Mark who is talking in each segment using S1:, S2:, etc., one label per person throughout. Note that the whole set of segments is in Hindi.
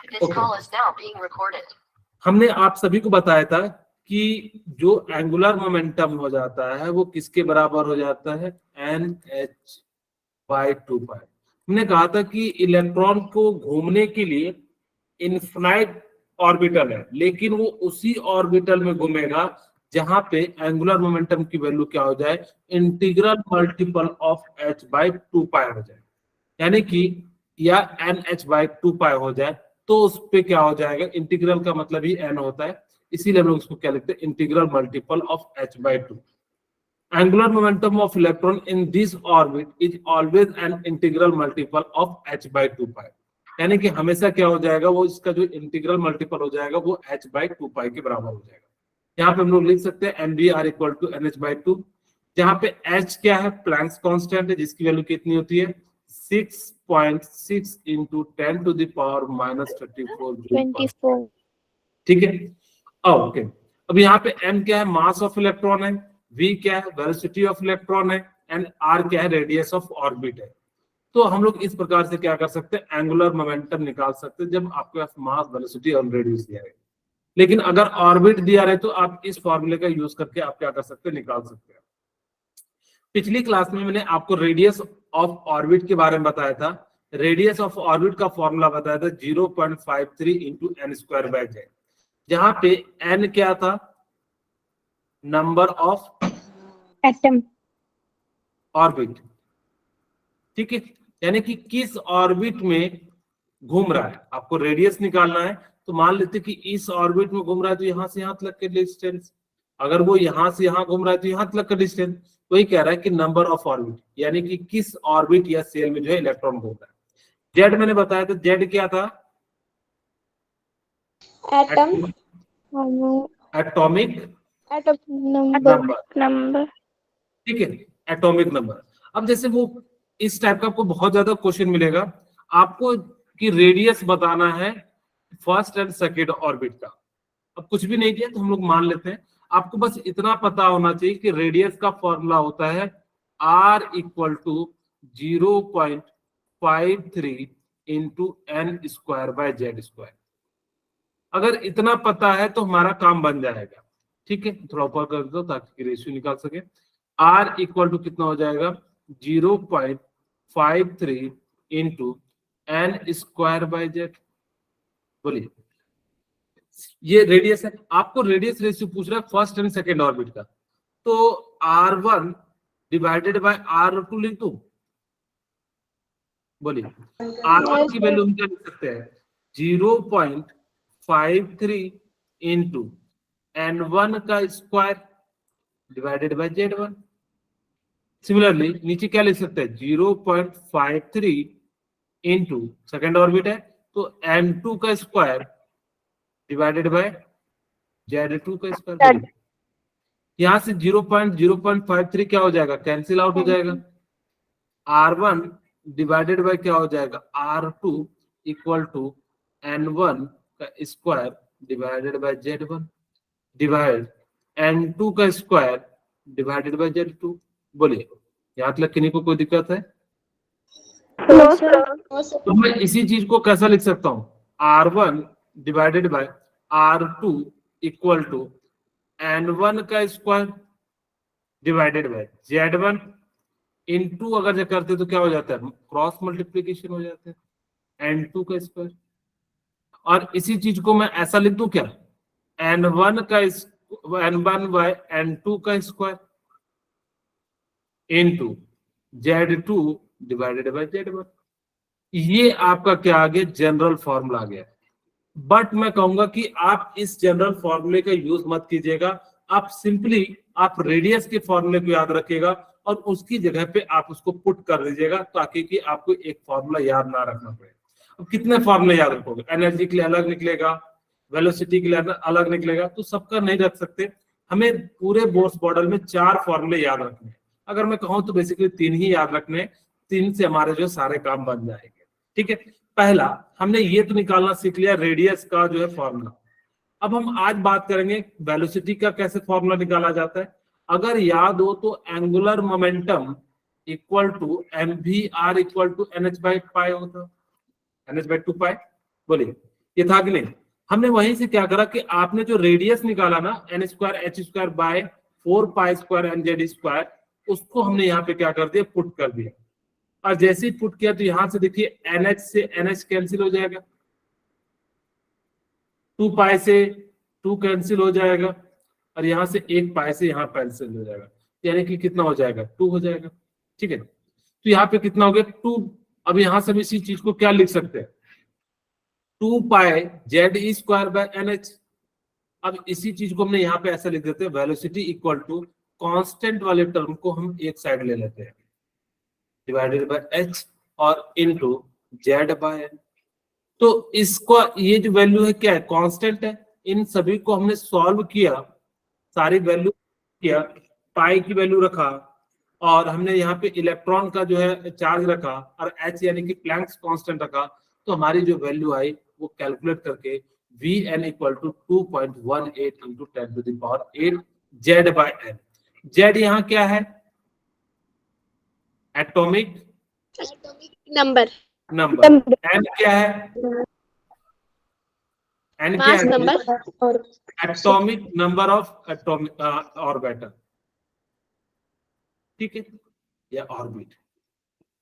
S1: Okay. हमने आप सभी को बताया था कि जो एंगुलर मोमेंटम हो जाता है वो किसके बराबर हो जाता है, NH/2π। हमने कहा था कि इलेक्ट्रॉन को घूमने के लिए इनफिनाइट ऑर्बिटल है, लेकिन वो उसी ऑर्बिटल में घूमेगा जहां पे एंगुलर मोमेंटम की वैल्यू क्या हो जाए, इंटीग्रल मल्टीपल ऑफ h/2π हो जाए, यानी कि या NH/2π हो जाए। तो उस पे क्या हो जाएगा, इंटीग्रल का मतलब ही n होता है, इसीलिए हम लोग उसको क्या लिखते हैं, integral multiple of h/2। Angular momentum of electron in this orbit is always an integral multiple of h/2π। यानी कि हमेशा क्या हो जाएगा, वो इसका जो इंटीग्रल मल्टीपल हो जाएगा वो h/2π के बराबर हो जाएगा। यहाँ पे हम लोग लिख सकते हैं mvr इक्वल टू NH/2, जहाँ पे h क्या है, प्लैंक्स कांस्टेंट है, जिसकी वैल्यू कितनी होती है 6.6 इंटू 10 टू द पावर -34। ठीक है, ओके। अब यहाँ पे m क्या है, मास ऑफ इलेक्ट्रॉन है, v क्या है, वेलोसिटी ऑफ इलेक्ट्रॉन है, एंड r क्या है, रेडियस ऑफ ऑर्बिट है। तो हम लोग इस प्रकार से क्या कर सकते हैं, एंगुलर मोमेंटम निकाल सकते हैं जब आपके पास मास, वेलोसिटी और रेडियस दिया है। लेकिन अगर ऑर्बिट दिया रहे तो आप इस फॉर्मूले का यूज करके आप क्या कर सकते हैं, निकाल सकते हैं। पिछली क्लास में मैंने आपको रेडियस ऑफ ऑर्बिट के बारे में बताया था। रेडियस ऑफ ऑर्बिट का फॉर्मूला बताया था 0.53 इंटू n²/z, जहां पे n क्या था, नंबर ऑफ
S2: एटम
S1: ऑर्बिट। ठीक है, यानी कि किस ऑर्बिट में घूम रहा है, आपको रेडियस निकालना है। तो मान लेते कि इस ऑर्बिट में घूम रहा है तो यहां से यहां तक के डिस्टेंस, अगर वो यहां से यहां घूम रहा है तो यहां तक का डिस्टेंस। वही कह रहा है कि नंबर ऑफ ऑर्बिट, यानी कि किस ऑर्बिट या सेल में जो है इलेक्ट्रॉन घूम रहा है। जेड मैंने बताया था, जेड क्या था,
S2: एटम
S1: एटॉमिक
S2: नंबर।
S1: ठीक है, एटॉमिक नंबर। अब जैसे वो इस टाइप का आपको बहुत ज्यादा क्वेश्चन मिलेगा आपको कि रेडियस बताना है फर्स्ट एंड सेकेंड ऑर्बिट का। अब कुछ भी नहीं दिया तो हम लोग मान लेते हैं, आपको बस इतना पता होना चाहिए कि रेडियस का फॉर्मूला होता है r equal to 0.53 into n²/z²। अगर इतना पता है तो हमारा काम बन जाएगा। ठीक है, थोड़ा ऊपर कर दो ताकि रेशियो निकाल सके। r इक्वल टू कितना हो जाएगा, 0.53 इंटू n²/z। बोलिए, ये रेडियस है, आपको रेडियस रेशियो पूछ रहा है फर्स्ट एंड सेकेंड ऑर्बिट का, तो r1 डिवाइडेड बाय r2 लिख दूं। बोलिए, r1 की वैल्यू हम क्या लिख सकते हैं, 0.53 इंटू n1 का square divided by z1। Similarly नीचे क्या लिख सकते हैं, 0.53 इंटू सेकेंड ऑर्बिट है तो n2 का स्क्वायर डिवाइडेड बाय z2 का स्क्वायर। यहां से 0.53 क्या हो जाएगा, कैंसिल आउट हो जाएगा। r1 डिवाइडेड बाय क्या हो जाएगा, r2 इक्वल टू n1 का square divided by z1 divide n2 का स्क्वायर डिवाइडेड बाय z2। बोलिए, यहाँ तक किन्हीं को कोई दिक्कत है? तो मैं इसी चीज को कैसा लिख सकता हूँ, r1 divided by r2 equal to n1 का square divided by z1 into, अगर जो करते तो क्या हो जाता है, क्रॉस मल्टीप्लीकेशन हो जाता है, n2 का स्क्वायर। और इसी चीज को मैं ऐसा लिख दूं क्या, n1 बाय n2 का square into z2 divided by z1। ये आपका क्या आ गया, जनरल फॉर्मूला आ गया। बट मैं कहूंगा कि आप इस जनरल फॉर्मूले का यूज मत कीजिएगा, आप सिंपली आप रेडियस के फॉर्मूले को याद रखिएगा और उसकी जगह पे आप उसको पुट कर दीजिएगा ताकि कि आपको एक फॉर्मूला याद ना रखना पड़े। अब कितने फॉर्मूले याद रखोगे, एनर्जी के लिए अलग निकलेगा, वेलोसिटी के लिए अलग निकलेगा, तो सबका नहीं रख सकते। हमें पूरे बोर्स मॉडल में 4 फॉर्मूले याद रखने हैं। अगर मैं कहूँ तो बेसिकली 3 ही याद रखने, 3 से हमारे जो सारे काम बन जाएंगे। ठीक है, पहला हमने ये तो निकालना सीख लिया रेडियस का जो है फॉर्मूला। अब हम आज बात करेंगे वेलोसिटी का कैसे फॉर्मूला निकाला जाता है। अगर याद हो तो angular momentum equal to mvr equal to NH/π होता है, NH/2π। बोलिए, ये था कि नहीं? हमने वहीं से क्या करा कि आपने जो रेडियस निकाला ना n square H square by 4 pi square N Z square, उसको हमने यहाँ पे क्या कर दिया, पुट कर दिया। और जैसे ही पुट किया तो यहां से देखिए NH से NH कैंसिल हो जाएगा, 2 पाई से 2 कैंसिल हो जाएगा, और यहां से 1 पाई से यहाँ कैंसिल हो जाएगा, यानी कि कितना हो जाएगा, 2 हो जाएगा। ठीक है, तो यहाँ पे कितना हो गया, 2। अब यहां से हम इसी चीज को क्या लिख सकते हैं, 2 पाई जेड स्क्वायर बाय NH। अब इसी चीज को हमने यहाँ पे ऐसा लिख देते हैं, वेलोसिटी इक्वल टू कांस्टेंट वाले टर्म को हम एक साइड ले लेते हैं, डिवाइडेड बाय h और इनटू जेड बाय n। तो इसको ये जो वैल्यू है क्या है, कांस्टेंट है। इन सभी को हमने सॉल्व किया, सारी वैल्यू किया, पाई की वैल्यू रखा, और हमने यहाँ पे इलेक्ट्रॉन का जो है चार्ज रखा, और h यानी कि प्लैंक्स कांस्टेंट रखा, तो हमारी जो वैल्यू आई वो कैलकुलेट करके Vn equal to 2.18 into 10 to the power 8 Z by n। Z यहाँ क्या है, एटॉमिक
S3: नंबर,
S1: नंबर। n क्या है, n क्या
S3: मास
S1: है,
S3: नंबर और
S1: atomic number of atomic orbital. ठीक है, या ऑर्बिट,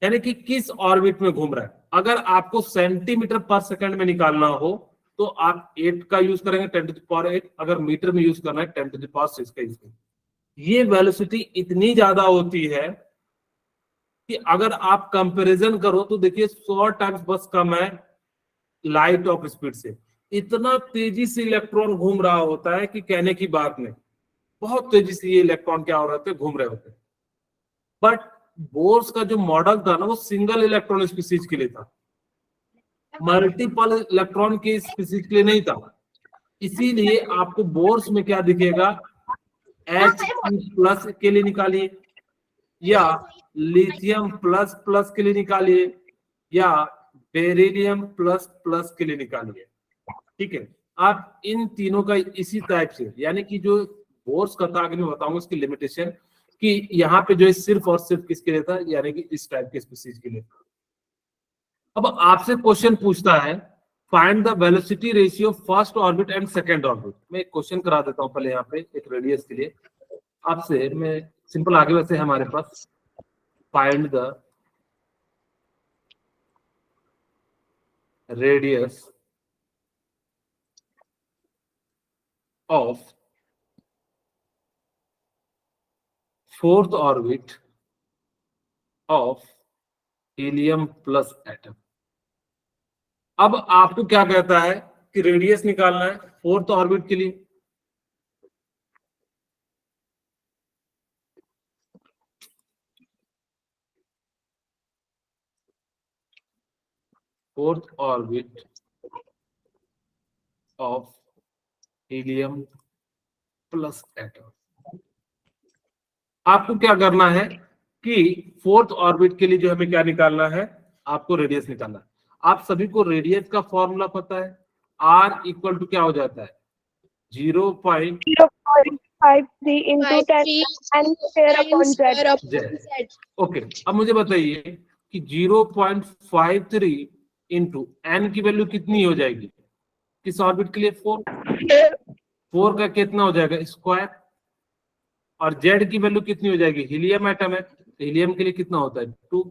S1: यानी कि किस ऑर्बिट में घूम रहा है। अगर आपको सेंटीमीटर पर सेकंड में निकालना हो तो आप 8 का यूज करेंगे, 10 टू द पावर 8। अगर मीटर में यूज करना है 10 टू द पावर 6 का यूज करेंगे। ये वेलोसिटी इतनी ज्यादा होती है कि अगर आप कंपैरिजन करो तो देखिए 100 टाइम्स बस कम है लाइट ऑफ स्पीड से। इतना तेजी से इलेक्ट्रॉन घूम रहा होता है कि कहने की बात नहीं, बहुत तेजी से ये इलेक्ट्रॉन क्या हो रहे थे, घूम रहे होते। बट बोर्स का जो मॉडल था ना वो सिंगल इलेक्ट्रॉन स्पीसीज के लिए था, मल्टीपल इलेक्ट्रॉन के स्पीसीज के लिए नहीं था। इसीलिए आपको बोर्स में क्या दिखेगा, H प्लस के लिए निकालिए, या लिथियम प्लस प्लस के लिए निकालिए, या बेरिलियम प्लस प्लस के लिए निकालिए। ठीक है, आप इन तीनों का इसी टाइप से, यानी कि जो बोर्स का था, आगे मैं बताऊंगा उसकी लिमिटेशन, कि यहाँ पे जो है सिर्फ और सिर्फ किसके लिए था, यानी कि इस टाइप के स्पीसीज के लिए। अब आपसे क्वेश्चन पूछता है, find the velocity ratio first orbit and second orbit. मैं एक क्वेश्चन करा देता हूं पहले यहाँ पे, एक रेडियस के लिए आपसे। मैं सिंपल आगे वैसे हमारे पास, find the radius of fourth orbit of helium plus atom. अब आपको क्या कहता है कि रेडियस निकालना है फोर्थ ऑर्बिट के लिए। Fourth orbit of helium plus atom. आपको क्या करना है कि फोर्थ ऑर्बिट के लिए जो हमें क्या निकालना है, आपको रेडियस निकालना है। आप सभी को रेडियस का फॉर्मूला पता है, R इक्वल टू क्या हो जाता है,
S2: 0.53 into 10 and square upon z.
S1: Okay, अब मुझे बताइए कि 0.53 इंटू n की वैल्यू कितनी हो जाएगी किस ऑर्बिट के लिए, 4 का कितना हो जाएगा, स्क्वायर। और z की वैल्यू कितनी हो जाएगी, हीलियम एटम है, हीलियम के लिए कितना होता है, 2।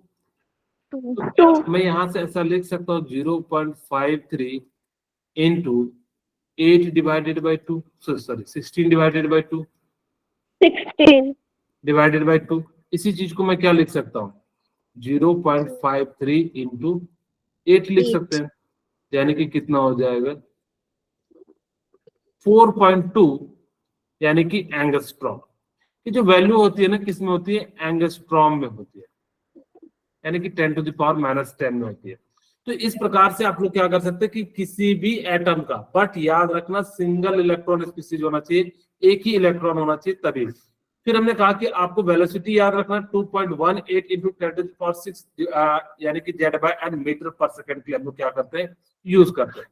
S1: मैं यहां से ऐसा लिख सकता हूँ 0.53 into 8 divided by 2, sorry 16 divided by 2,
S2: 16
S1: divided by 2। इसी चीज को मैं क्या लिख सकता हूँ, 0.53 इंटू 8 लिख सकते हैं, यानी कि कितना हो जाएगा 4.2, यानी कि एंगस्ट्रॉम। ये जो वैल्यू होती है ना, किस में होती है, एंगस्ट्रॉम में होती है, यानी कि 10 टू द पावर -10 में होती है। तो इस प्रकार से आप लोग क्या कर सकते हैं कि किसी भी एटम का, बट याद रखना सिंगल इलेक्ट्रॉन स्पीसीज होना चाहिए, एक ही इलेक्ट्रॉन होना चाहिए तभी। फिर हमने कहा कि आपको वेलोसिटी याद रखना 2.18 इंटू 10 टू द पावर 6, यानी कि जेड बाय एन मीटर पर सेकंड के लिए हम लोग क्या करते हैं, यूज करते हैं।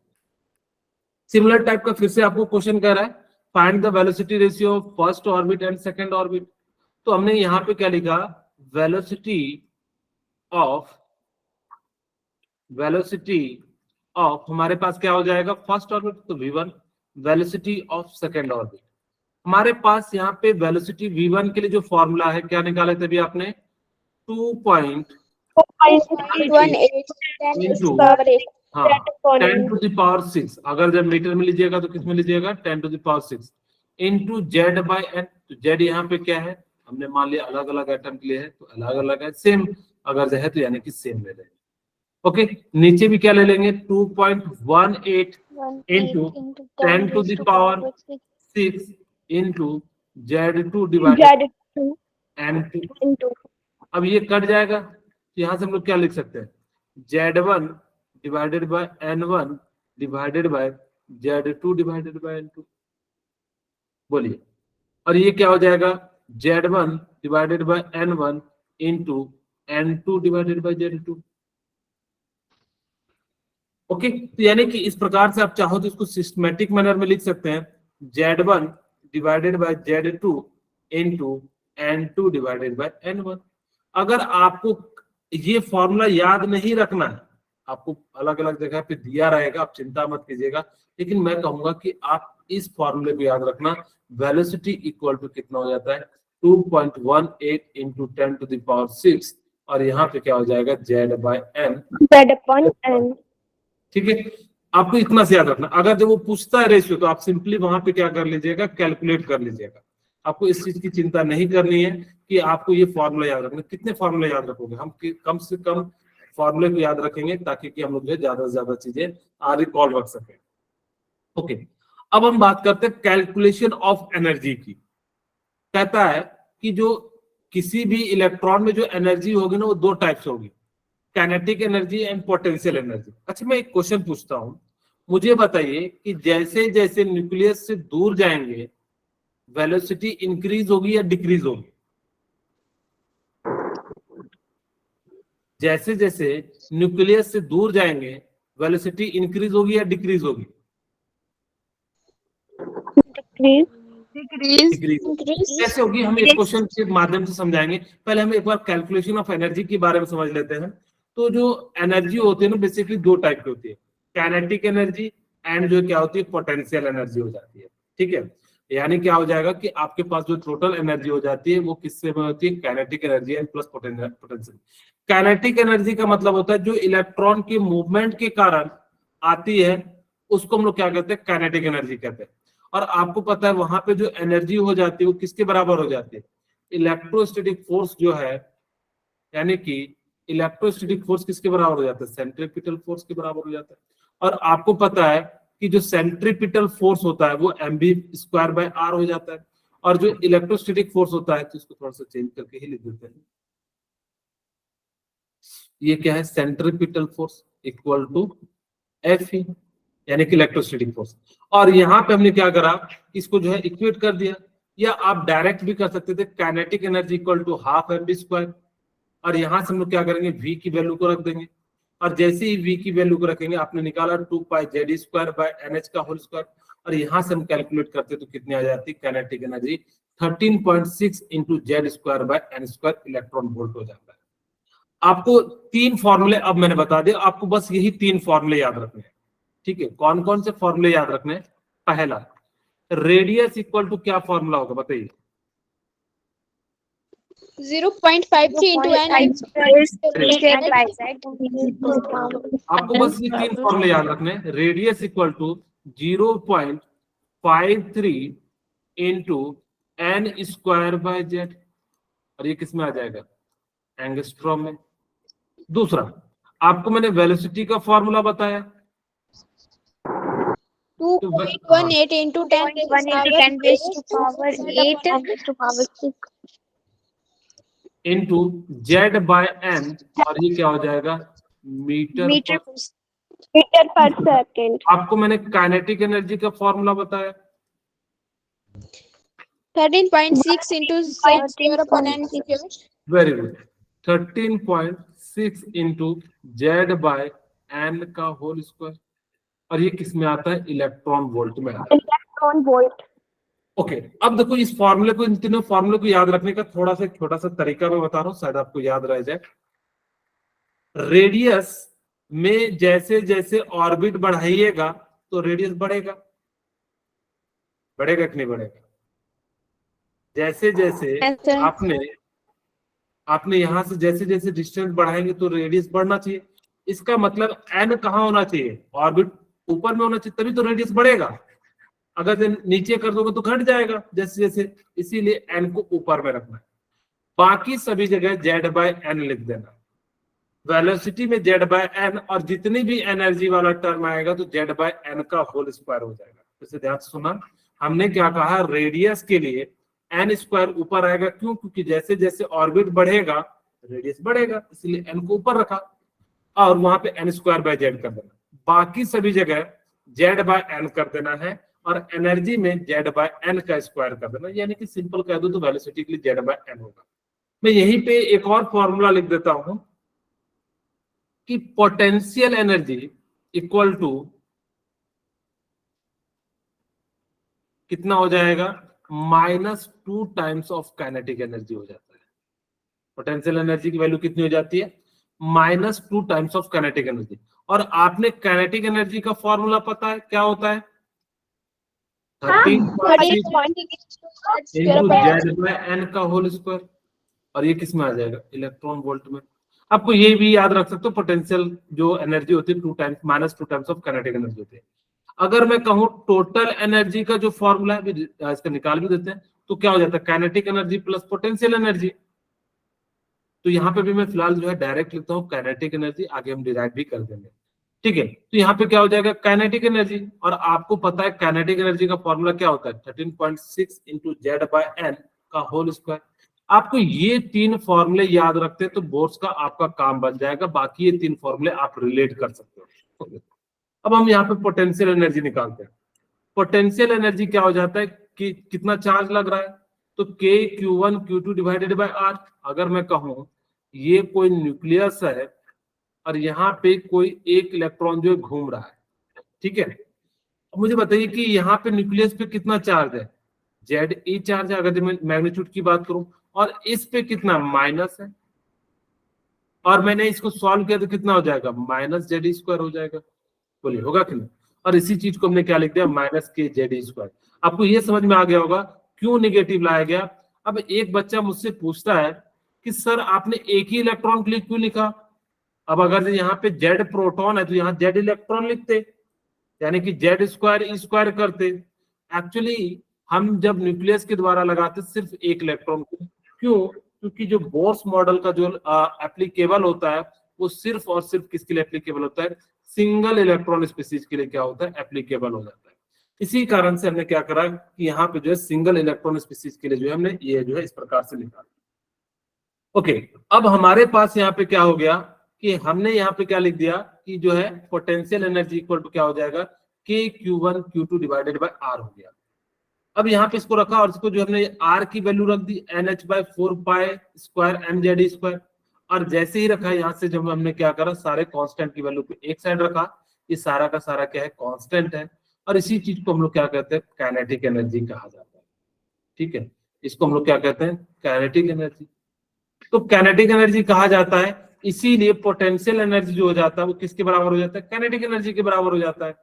S1: सिमिलर टाइप का फिर से आपको क्वेश्चन कह रहा है, find the velocity ratio of first orbit and second orbit. तो हमने यहाँ पे क्या लिखा, वेलोसिटी ऑफ, हमारे पास क्या हो जाएगा फर्स्ट ऑर्बिट तो v1, velocity of second orbit. हमारे पास यहाँ पे वेलोसिटी v1 के लिए जो फॉर्मूला है क्या निकाले थे अभी आपने 2.18 into हाँ 10 to the power 6, अगर जब मीटर में लीजिएगा तो किस में लीजिएगा 10 to the power 6 into z by n। तो z यहाँ पे क्या है हमने मान लिया अलग अलग एटम के लिए है तो अलग अलग है, सेम अगर जो है तो यानी कि सेम ले लेंगे। ओके, नीचे भी क्या ले लेंगे 2.18 into 10 to the power 6 into z2 divided n2। अब ये कट जाएगा तो यहाँ से हम लोग क्या लिख सकते हैं z1 divided by n1 divided by z2 divided by n2। बोलिए, और ये क्या हो जाएगा z1 divided by n1 into n2 divided by z2। Okay, तो यानी कि इस प्रकार से आप चाहो तो इसको सिस्टमेटिक मैनर में लिख सकते हैं z1 divided by z2 into n2 divided by n1। अगर आपको ये फॉर्मूला याद नहीं रखना है, आपको अलग अलग जगह पे दिया रहेगा, आप चिंता मत कीजिएगा, लेकिन मैं कहूंगा कि आप इस फॉर्मूले को याद रखना। वेलोसिटी इक्वल टू कितना हो जाता है 2.18 इंटू 10 टू द पावर 6 और यहाँ पे क्या हो जाएगा z बाय n। ठीक है, आपको इतना से याद रखना। अगर जब वो पूछता है रेशियो तो आप सिंपली वहां पे क्या कर लीजिएगा कैलकुलेट कर लीजिएगा। आपको इस चीज की चिंता नहीं करनी है कि आपको ये फॉर्मूला याद रखना। कितने फॉर्मूले याद रखोगे, हम कम से कम फॉर्मूले को याद रखेंगे ताकि कि हम लोग जो ज्यादा से ज्यादा चीजें रिकॉल रख सके। ओके, अब हम बात करते हैं कैलकुलेशन ऑफ एनर्जी की। कहता है कि जो किसी भी इलेक्ट्रॉन में जो एनर्जी होगी ना वो दो टाइप से होगी, kinetic energy and potential energy. अच्छा, मैं एक क्वेश्चन पूछता हूं, मुझे बताइए कि जैसे जैसे न्यूक्लियस से दूर जाएंगे वेलोसिटी इंक्रीज होगी या डिक्रीज होगी? जैसे जैसे न्यूक्लियस से दूर जाएंगे वेलोसिटी इंक्रीज होगी या डिक्रीज होगी? डिक्रीज। कैसे होगी हम एक क्वेश्चन के माध्यम से समझाएंगे। पहले हम एक बार कैलकुलेशन ऑफ एनर्जी के बारे में समझ लेते हैं। तो जो एनर्जी होती है ना बेसिकली दो टाइप की होती है, काइनेटिक एनर्जी एंड जो क्या होती है पोटेंशियल एनर्जी हो जाती है। ठीक है, यानी क्या हो जाएगा कि आपके पास जो टोटल एनर्जी हो जाती है वो किससे में होती है kinetic energy and plus potential. Kinetic energy का मतलब होता है जो इलेक्ट्रॉन के मूवमेंट के कारण आती है उसको हम लोग क्या कहते हैं काइनेटिक एनर्जी कहते हैं। और आपको पता है वहां पे जो एनर्जी हो जाती है वो किसके बराबर हो जाती है इलेक्ट्रोस्टैटिक फोर्स जो है, यानी कि इलेक्ट्रोस्टैटिक फोर्स किसके बराबर हो जाता है सेंट्रीपिटल फोर्स के बराबर हो जाता है। और आपको पता है कि जो सेंट्रीपिटल फोर्स होता है वो mv²/r हो जाता है, और जो इलेक्ट्रोस्टैटिक फोर्स होता है तो इसको थोड़ा सा चेंज करके ही लिख देते हैं। ये क्या है centripetal force equal to F यानी कि इलेक्ट्रोस्टैटिक फोर्स। और यहाँ पे हमने क्या करा इसको जो है इक्वेट कर दिया, या आप डायरेक्ट भी कर सकते थे kinetic energy equal to half mv², और यहाँ से हम लोग क्या करेंगे v की वैल्यू को रख देंगे, और जैसे ही v की वैल्यू को रखेंगे आपने निकाला 2πz²/nh², और यहाँ से हम कैलकुलेट करते तो कितनी आ जाती kinetic energy 13.6 into z²/n² electron volt हो जाता है। आपको तीन फॉर्मूले अब मैंने बता दिया, आपको बस यही तीन फॉर्मूले याद रखने हैं। ठीक है, कौन कौन से फॉर्मूले याद रखने हैं? पहला रेडियस इक्वल टू क्या फॉर्मूला होगा बताइए?
S3: 0.53 into n
S1: आपको बस ये तीन फॉर्मूले याद रखने हैं। Radius equal to 0.53 into n²/z, और ये किस में आ जाएगा एंगस्ट्रॉम में। दूसरा आपको मैंने वेलोसिटी का फॉर्मूला बताया
S3: 2.18 into 10 raised to power 8
S1: into z/n, और ये क्या हो जाएगा मीटर
S2: पर सेकेंड।
S1: आपको मैंने काइनेटिक एनर्जी का फॉर्मूला बताया
S3: 13.6 into z²/n²।
S1: Very good, 13.6 into z/n का होल स्क्वायर, और ये किस में आता है इलेक्ट्रॉन वोल्ट में आता है।
S2: Electron volt.
S1: ओके, अब देखो इस फॉर्मूले को, इन तीनों फॉर्मूले को याद रखने का थोड़ा सा छोटा सा तरीका मैं बता रहा हूं, शायद आपको याद रह जाए। रेडियस में जैसे जैसे ऑर्बिट बढ़ाइएगा तो रेडियस बढ़ेगा, बढ़ेगा कि नहीं बढ़ेगा? जैसे जैसे
S3: Yes, sir.
S1: आपने यहां से जैसे जैसे डिस्टेंस बढ़ाएंगे तो रेडियस बढ़ना चाहिए। इसका मतलब एन कहाँ होना चाहिए? ऑर्बिट ऊपर में होना चाहिए, तभी तो रेडियस बढ़ेगा। अगर नीचे कर दोगे तो घट जाएगा जैसे जैसे, इसीलिए एन को ऊपर में रखना है। बाकी सभी जगह जेड बाय एन लिख देना। वेलोसिटी में जेड बाय एन, और जितनी भी एनर्जी वाला टर्म आएगा तो जेड बाय एन का होल स्क्वायर हो जाएगा। इसे ध्यान से सुना, हमने क्या कहा, रेडियस के लिए एन स्क्वायर ऊपर आएगा। क्यों? क्योंकि जैसे जैसे ऑर्बिट बढ़ेगा रेडियस बढ़ेगा, इसलिए एन को ऊपर रखा और वहां पे एन स्क्वायर बाय जेड कर देना। बाकी सभी जगह जेड बाय एन कर देना है, और एनर्जी में जेड बाय एन का स्क्वायर कर देना, यानी कि सिंपल कह दो तो वेलोसिटी के लिए जेड बाय एन होगा। मैं यहीं पे एक और फॉर्मूला लिख देता हूं कि पोटेंशियल एनर्जी इक्वल टू कितना हो जाएगा? -2 टाइम्स ऑफ काइनेटिक एनर्जी हो जाता है। पोटेंशियल एनर्जी की वैल्यू कितनी हो जाती है? -2 टाइम्स ऑफ काइनेटिक एनर्जी। और आपने काइनेटिक एनर्जी का फॉर्मूला पता है क्या होता है? 13.6 इंटू जेड बाय एन का होल स्क्वायर। और ये किस में आ जाएगा? इलेक्ट्रॉन वोल्ट में। आपको ये भी याद रख सकते हो, पोटेंशियल जो एनर्जी होती है -2 टाइम्स ऑफ काइनेटिक एनर्जी होती है। अगर मैं कहूं टोटल एनर्जी का जो फॉर्मूला है, इसका निकाल भी देते हैं, तो क्या हो जाता है? Kinetic energy plus potential energy. तो यहाँ पे भी मैं फिलहाल जो है डायरेक्ट लिखता हूँ काइनेटिक एनर्जी, आगे हम डिराइव भी कर देंगे। ठीक है, तो यहाँ पे क्या हो जाएगा? Kinetic energy. और आपको पता है काइनेटिक एनर्जी का फॉर्मूला क्या होता है? 13.6 इंटू जेड बाय एन का होल स्क्वायर। आपको ये 3 फॉर्मूले याद रखते हैं तो बोर्ड्स का आपका काम बन जाएगा। बाकी ये 3 फॉर्मूले आप रिलेट कर सकते हो। अब हम यहाँ पे पोटेंशियल एनर्जी निकालते हैं। पोटेंशियल एनर्जी क्या हो जाता है कि कितना चार्ज लग रहा है, तो k q1 q2 divided by r। अगर मैं कहूं ये कोई न्यूक्लियस है और यहाँ पे कोई एक इलेक्ट्रॉन जो है घूम रहा है, ठीक है। अब मुझे बताइए कि यहाँ पे न्यूक्लियस पे कितना चार्ज है? Ze चार्ज है अगर मैं मैग्नीट्यूड की बात करूं, और इस पे कितना? माइनस है। और मैंने इसको सॉल्व किया तो कितना हो जाएगा? -Z² हो जाएगा। बोलिए होगा कि नहीं? और इसी चीज को हमने क्या लिख दिया? -kZ²। आपको ये समझ में आ गया होगा क्यों निगेटिव लाया गया। अब एक बच्चा मुझसे पूछता है कि सर आपने एक ही इलेक्ट्रॉन के लिए क्यों लिखा? अब अगर यहाँ पे Z प्रोटॉन है तो यहाँ Z इलेक्ट्रॉन लिखते, यानी कि Z² करते। एक्चुअली हम जब न्यूक्लियस के द्वारा लगाते सिर्फ एक इलेक्ट्रॉन को। क्यों? क्योंकि जो बोर्स मॉडल का जो एप्लीकेबल होता है वो सिर्फ और सिर्फ किसके लिए एप्लीकेबल होता है? सिंगल इलेक्ट्रॉन स्पीसीज के लिए क्या होता है? एप्लीकेबल हो जाता है। इसी कारण से हमने क्या करा कि यहाँ पे जो है सिंगल इलेक्ट्रॉन स्पीसीज के लिए जो है हमने ये जो है इस प्रकार से लिखा। ओके, अब हमारे पास यहाँ पे क्या हो गया कि हमने यहाँ पे क्या लिख दिया कि जो है पोटेंशियल एनर्जी इक्वल टू क्या हो जाएगा? k q1 q2 divided by r हो गया। अब यहाँ पे इसको रखा और इसको जो हमने r की वैल्यू रख दी nh/4π²mz²। और जैसे ही रखा यहाँ से जब हमने क्या करा, सारे कांस्टेंट की वैल्यू को एक साइड रखा। ये सारा का सारा क्या है? कांस्टेंट है। और इसी चीज को हम लोग क्या कहते हैं? काइनेटिक एनर्जी कहा जाता है। ठीक है, इसको हम लोग क्या कहते हैं? Kinetic energy. तो काइनेटिक एनर्जी कहा जाता है, इसीलिए पोटेंशियल एनर्जी जो हो जाता है वो किसके बराबर हो जाता है? काइनेटिक एनर्जी के बराबर हो जाता है।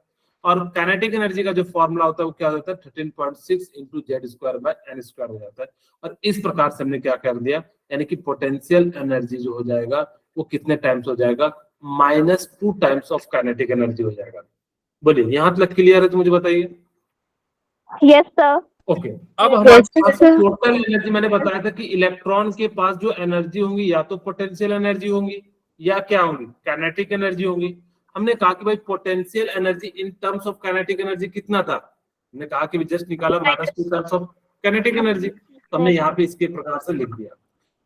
S1: और काइनेटिक एनर्जी का जो फॉर्मूला होता है वो क्या होता है? 13.6 इंटू Z² बाय n² हो जाता है। और इस प्रकार से हमने क्या कर दिया, यानी कि पोटेंशियल एनर्जी जो हो जाएगा वो कितने टाइम्स हो जाएगा? -2 टाइम्स ऑफ काइनेटिक एनर्जी हो जाएगा। बोलिए यहाँ तक क्लियर है तो मुझे बताइए।
S2: Yes, sir.
S1: ओके, अब हमारे पास टोटल एनर्जी मैंने बताया था कि इलेक्ट्रॉन के पास जो एनर्जी होंगी या तो पोटेंशियल एनर्जी होंगी या क्या होंगी? काइनेटिक एनर्जी होंगी। हमने कहा कि भाई potential energy in terms of kinetic energy कितना था? हमने कहा कि जस्ट निकाला -2 टाइम्स ऑफ काइनेटिक एनर्जी। तो हमने यहाँ पे इसके प्रकार से लिख दिया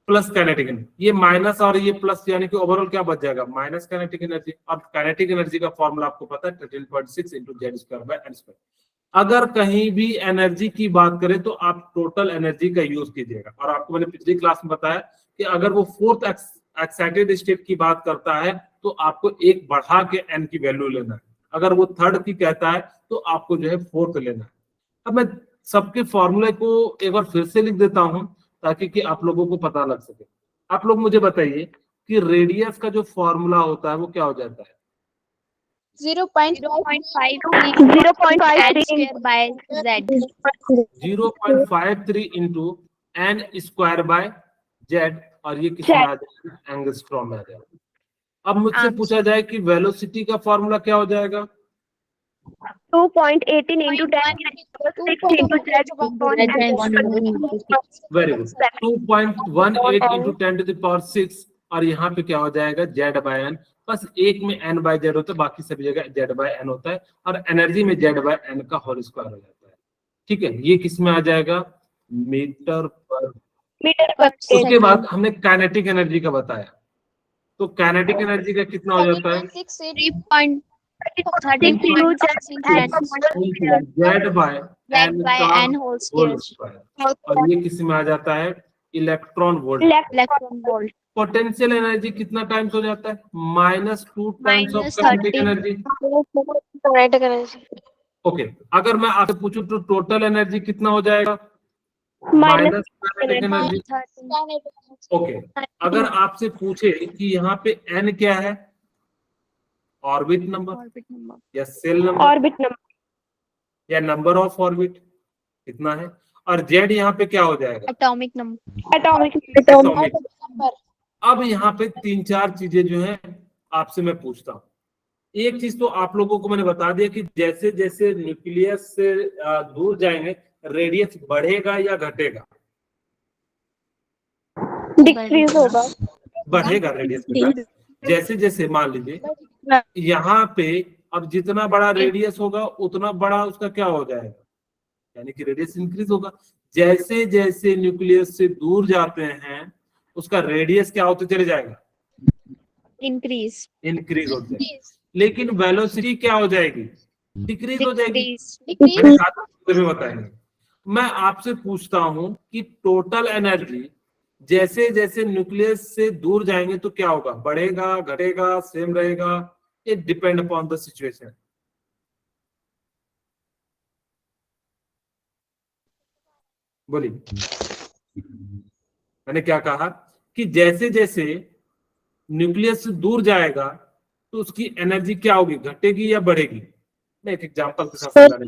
S1: प्लस काइनेटिक एनर्जी। ये माइनस और ये प्लस, यानी कि ओवरऑल क्या बच जाएगा? Minus kinetic energy. अब काइनेटिक एनर्जी का फॉर्मूला आपको पता है 13.6 इंटू Z² बाय n²। अगर कहीं भी एनर्जी की बात करें तो आप टोटल एनर्जी का यूज कीजिएगा। और आपको मैंने पिछली क्लास में बताया कि अगर वो फोर्थ एक्साइटेड स्टेट की बात करता है तो आपको एक बढ़ा के n की वैल्यू लेना है। अगर वो थर्ड की कहता है तो आपको जो है फोर्थ लेना है। अब मैं सबके फॉर्मूले को एक बार फिर से लिख देता हूं ताकि कि आप लोगों को पता लग सके। आप लोग मुझे बताइए कि रेडियस का जो फॉर्मूला होता है वो क्या हो जाता है?
S3: 0.53
S2: 0.53
S3: square by Z.
S1: 0.53 into N square by Z, और ये किस में आ जाएगा? एंगस्ट्रॉम में आ जाएगा। अब मुझसे पूछा जाए कि वेलोसिटी का फॉर्मूला क्या हो जाएगा?
S2: 2.18 into 10 into Z upon
S1: very good, 2.18 into 10 to the power 6, और यहाँ पे क्या हो जाएगा? Z by N. बस एक में एन बाय जेड होता है, बाकी सभी जगह जेड बाय एन होता है, और एनर्जी में जेड बाय एन का होल स्क्वायर हो जाता है। ठीक है, ये किस में आ जाएगा? मीटर पर। उसके बाद हमने काइनेटिक एनर्जी का बताया, तो काइनेटिक एनर्जी का कितना हो जाता है?
S3: 13.6
S1: जेड बाय एन
S3: by
S1: का
S3: n whole
S1: whole
S3: square.
S1: Square, और ये किस में आ जाता है? Electron volt.
S3: Electron volt.
S1: Potential energy कितना टाइम्स हो जाता है? -2 times of
S3: Minus
S1: kinetic
S3: 30.
S1: Energy. Okay, अगर मैं आपसे पूछूं तो टोटल एनर्जी कितना हो जाएगा? Minus kinetic energy.
S3: 30.
S1: ओके, अगर आपसे पूछे कि यहाँ पे एन क्या है? Orbit number,
S3: Orbit number.
S1: या सेल नंबर,
S2: ऑर्बिट नंबर,
S1: या नंबर ऑफ ऑर्बिट कितना है? और जेड यहाँ पे क्या हो जाएगा?
S3: Atomic number.
S2: Atomic
S1: atomic. अब यहाँ पे 3-4 चीजें जो है आपसे मैं पूछता हूँ। एक चीज तो आप लोगों को मैंने बता दिया कि जैसे जैसे न्यूक्लियस से दूर जाएंगे, रेडियस बढ़ेगा या घटेगा?
S2: डिक्रीज होगा।
S1: बढ़ेगा रेडियस में। जैसे जैसे मान लीजिए यहाँ पे अब जितना बड़ा रेडियस होगा उतना बड़ा उसका क्या हो जाएगा? यानी कि रेडियस इंक्रीज होगा। जैसे जैसे न्यूक्लियस से दूर जाते हैं उसका रेडियस क्या होते चले जाएगा?
S3: Increase.
S1: इंक्रीज हो जाएगा। लेकिन वेलोसिटी क्या हो जाएगी? डिक्रीज हो जाएगी।
S3: Decrease.
S1: मैंने कहा था तुम्हें बताएंगे। मैं आपसे पूछता हूं कि टोटल एनर्जी जैसे जैसे न्यूक्लियस से दूर जाएंगे तो क्या होगा? बढ़ेगा, घटेगा, सेम रहेगा? ये डिपेंड अपॉन द सिचुएशन। बोलिए, मैंने क्या कहा कि जैसे जैसे न्यूक्लियस से दूर जाएगा तो उसकी एनर्जी क्या होगी? घटेगी या बढ़ेगी? मैं एक एग्जांपल के साथ समझाने,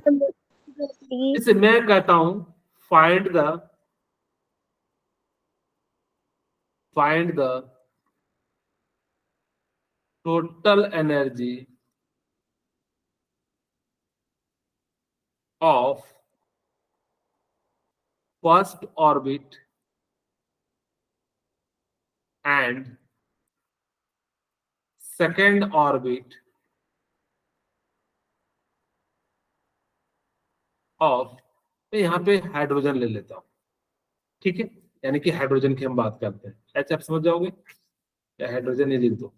S1: जैसे मैं कहता हूं find the total energy of first orbit and second orbit of, तो यहाँ पे हाइड्रोजन ले लेता हूं। ठीक है, यानी कि हाइड्रोजन की हम बात करते हैं। ऐसे आप समझ जाओगे, या हाइड्रोजन ही लिख दो।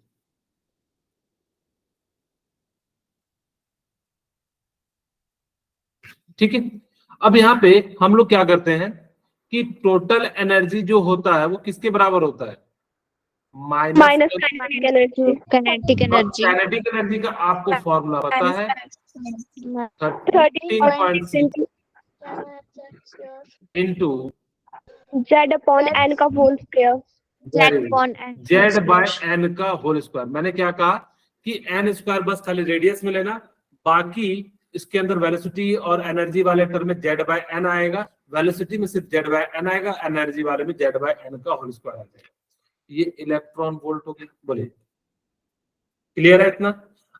S1: ठीक है, अब यहाँ पे हम लोग क्या करते हैं कि टोटल एनर्जी जो होता है वो किसके बराबर होता है?
S2: Minus kinetic energy.
S3: Kinetic energy.
S1: Kinetic energy का आपको फॉर्मूला पता है?
S2: 13.6
S1: इंटू
S2: जेड अपॉन एन का whole square.
S3: Z upon n.
S1: Z by N का होल स्क्वायर। मैंने क्या कहा कि एन स्क्वायर बस खाली रेडियस में लेना, बाकी इसके अंदर वेलोसिटी और एनर्जी वाले टर्म में जेड बाय एन आएगा, वेलोसिटी में सिर्फ जेड बाय एन आएगा, एनर्जी वाले में जेड बाय एन का होल स्क्वायर आ जाएगा। ये इलेक्ट्रॉन वोल्ट हो गया। बोलिए, क्लियर है इतना?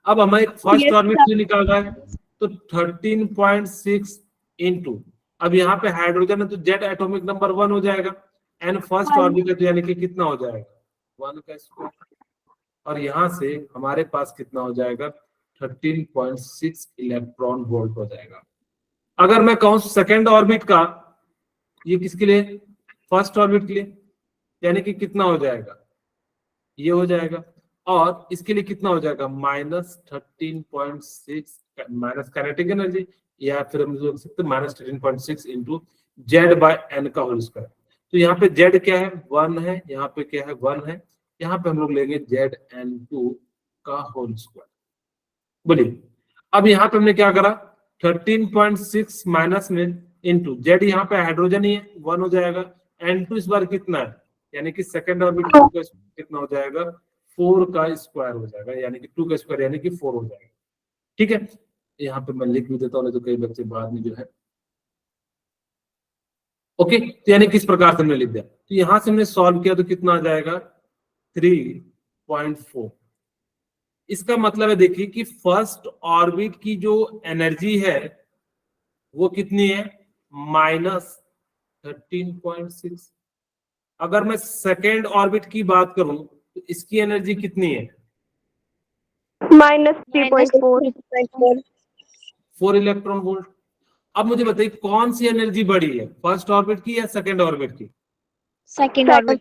S1: अब हमें फर्स्ट ऑर्बिट निकालना है, तो 13.6 इंटू, अब यहाँ पे हाइड्रोजन है तो जेड एटॉमिक नंबर 1 हो जाएगा, एन फर्स्ट ऑर्बिट है तो यानी कि कितना हो जाएगा? 1 का स्क्वायर, और यहाँ से हमारे पास कितना हो जाएगा? 13.6 इलेक्ट्रॉन वोल्ट हो जाएगा। अगर मैं कहूं सेकेंड ऑर्बिट का, ये किसके लिए? फर्स्ट ऑर्बिट के लिए, यानी कि कितना हो जाएगा? ये हो जाएगा। और इसके लिए कितना हो जाएगा? -13.6 माइनस काइनेटिक एनर्जी, या फिर हम लोग सकते हैं -13.6 इंटू जेड बाय एन का होल स्क्वायर। तो यहाँ पे जेड क्या है? 1 है, यहाँ पे क्या है? 1 है, यहाँ पे हम लोग लेंगे जेड एन 2 का होल स्क्वायर। बोलिए, अब यहाँ पे हमने क्या करा? 13.6 माइनस में इंटू जेड, यहाँ पे हाइड्रोजन ही है, 1 हो जाएगा, n2 इस बार कितना है? यानी कि सेकंड ऑर्बिट कितना हो जाएगा? 4 का स्क्वायर हो जाएगा, यानी कि 2 का स्क्वायर यानी कि 4 हो जाएगा। ठीक है, यहाँ पे मैं लिख भी देता हूँ तो कई बच्चे बाद में जो है, ओके। तो यानी किस प्रकार से हमने लिख दिया, तो यहां से हमने सॉल्व किया तो कितना आ जाएगा 3.4। इसका मतलब है देखिए कि फर्स्ट ऑर्बिट की जो एनर्जी है वो कितनी है, -13.6। अगर मैं सेकेंड ऑर्बिट की बात करूं तो इसकी एनर्जी कितनी है,
S2: -3.4.
S1: 4 इलेक्ट्रॉन वोल्ट। अब मुझे बताइए कौन सी एनर्जी बढ़ी है, फर्स्ट ऑर्बिट की या सेकेंड ऑर्बिट की?
S3: Second orbit.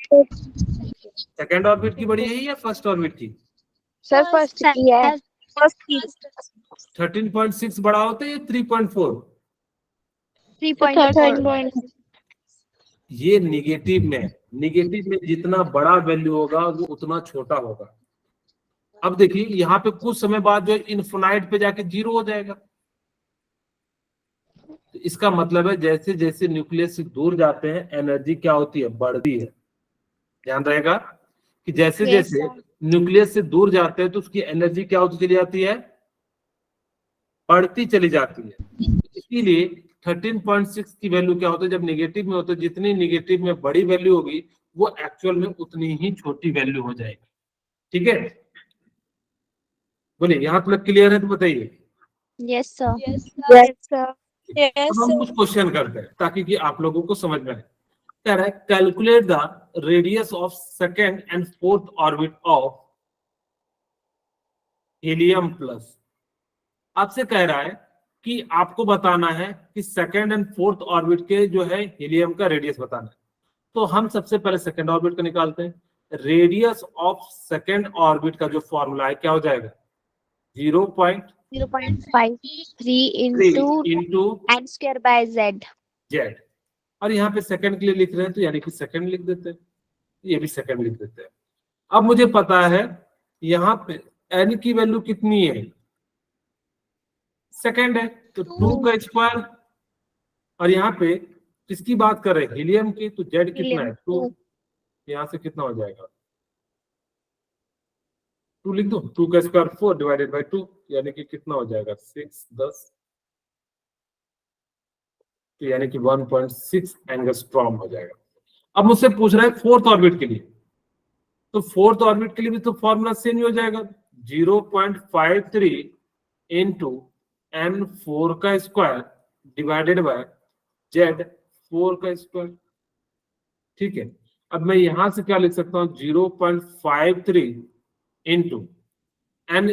S1: सेकेंड ऑर्बिट की बढ़ी है या फर्स्ट ऑर्बिट की?
S2: सर फर्स्ट की है, फर्स्ट की
S1: 13.6 बड़ा होता है या 3.4?
S3: 3.4.
S1: ये निगेटिव में, निगेटिव में जितना बड़ा वैल्यू होगा वो उतना छोटा होगा। अब देखिए यहाँ पे कुछ समय बाद जो इनफिनाइट पे जाके 0 हो जाएगा। तो इसका मतलब है जैसे जैसे न्यूक्लियस से दूर जाते हैं एनर्जी क्या होती है, बढ़ती है। ध्यान रहेगा कि जैसे
S3: Yes,
S1: जैसे
S3: sir.
S1: न्यूक्लियस से दूर जाते हैं तो उसकी एनर्जी क्या होती चली जाती है, बढ़ती चली जाती है। इसीलिए 13.6 की वैल्यू क्या होता है, जब नेगेटिव में होता है, जितनी नेगेटिव में बड़ी वैल्यू होगी वो एक्चुअल में उतनी ही छोटी वैल्यू हो जाएगी। ठीक है, बोलिए यहाँ तक क्लियर है तो बताइए।
S3: Yes, sir.
S2: Yes sir.
S1: अब हम कुछ क्वेश्चन करते हैं ताकि कि आप लोगों को समझ में आए। कह रहा है calculate the radius of second and fourth orbit of helium plus. आपसे कह रहा है कि आपको बताना है कि सेकेंड एंड फोर्थ ऑर्बिट के जो है हीलियम का रेडियस बताना है। तो हम सबसे पहले सेकेंड ऑर्बिट का निकालते हैं। रेडियस ऑफ सेकेंड ऑर्बिट का जो फॉर्मूला है क्या हो जाएगा,
S3: 0.53 into
S1: into
S3: n square by z.
S1: Z. और यहाँ पे सेकंड के लिए लिख रहे हैं तो यानी कि सेकंड लिख देते हैं, ये भी सेकंड लिख देते हैं। अब मुझे पता है यहाँ पे एन की वैल्यू कितनी है, सेकंड है तो 2 का स्क्वायर। और यहाँ पे किसकी बात कर रहे हैं, हीलियम की, तो जेड कितना है, 2। यहाँ से कितना हो जाएगा, 2 लिख दो, 2 का स्क्वायर 4 डिवाइडेड बाई 2 यानी कि कितना हो जाएगा 6 10, तो यानी कि 1.6 एंगस्ट्रॉम हो जाएगा। अब मुझसे पूछ रहा है फोर्थ ऑर्बिट के लिए, तो फोर्थ ऑर्बिट के लिए भी तो फॉर्मूला सेम ही हो जाएगा, 0.53 इंटू n4 का स्क्वायर डिवाइडेड बाय z4 का स्क्वायर। ठीक है, अब मैं यहां से क्या लिख सकता हूं, 0.53 इंटू एन,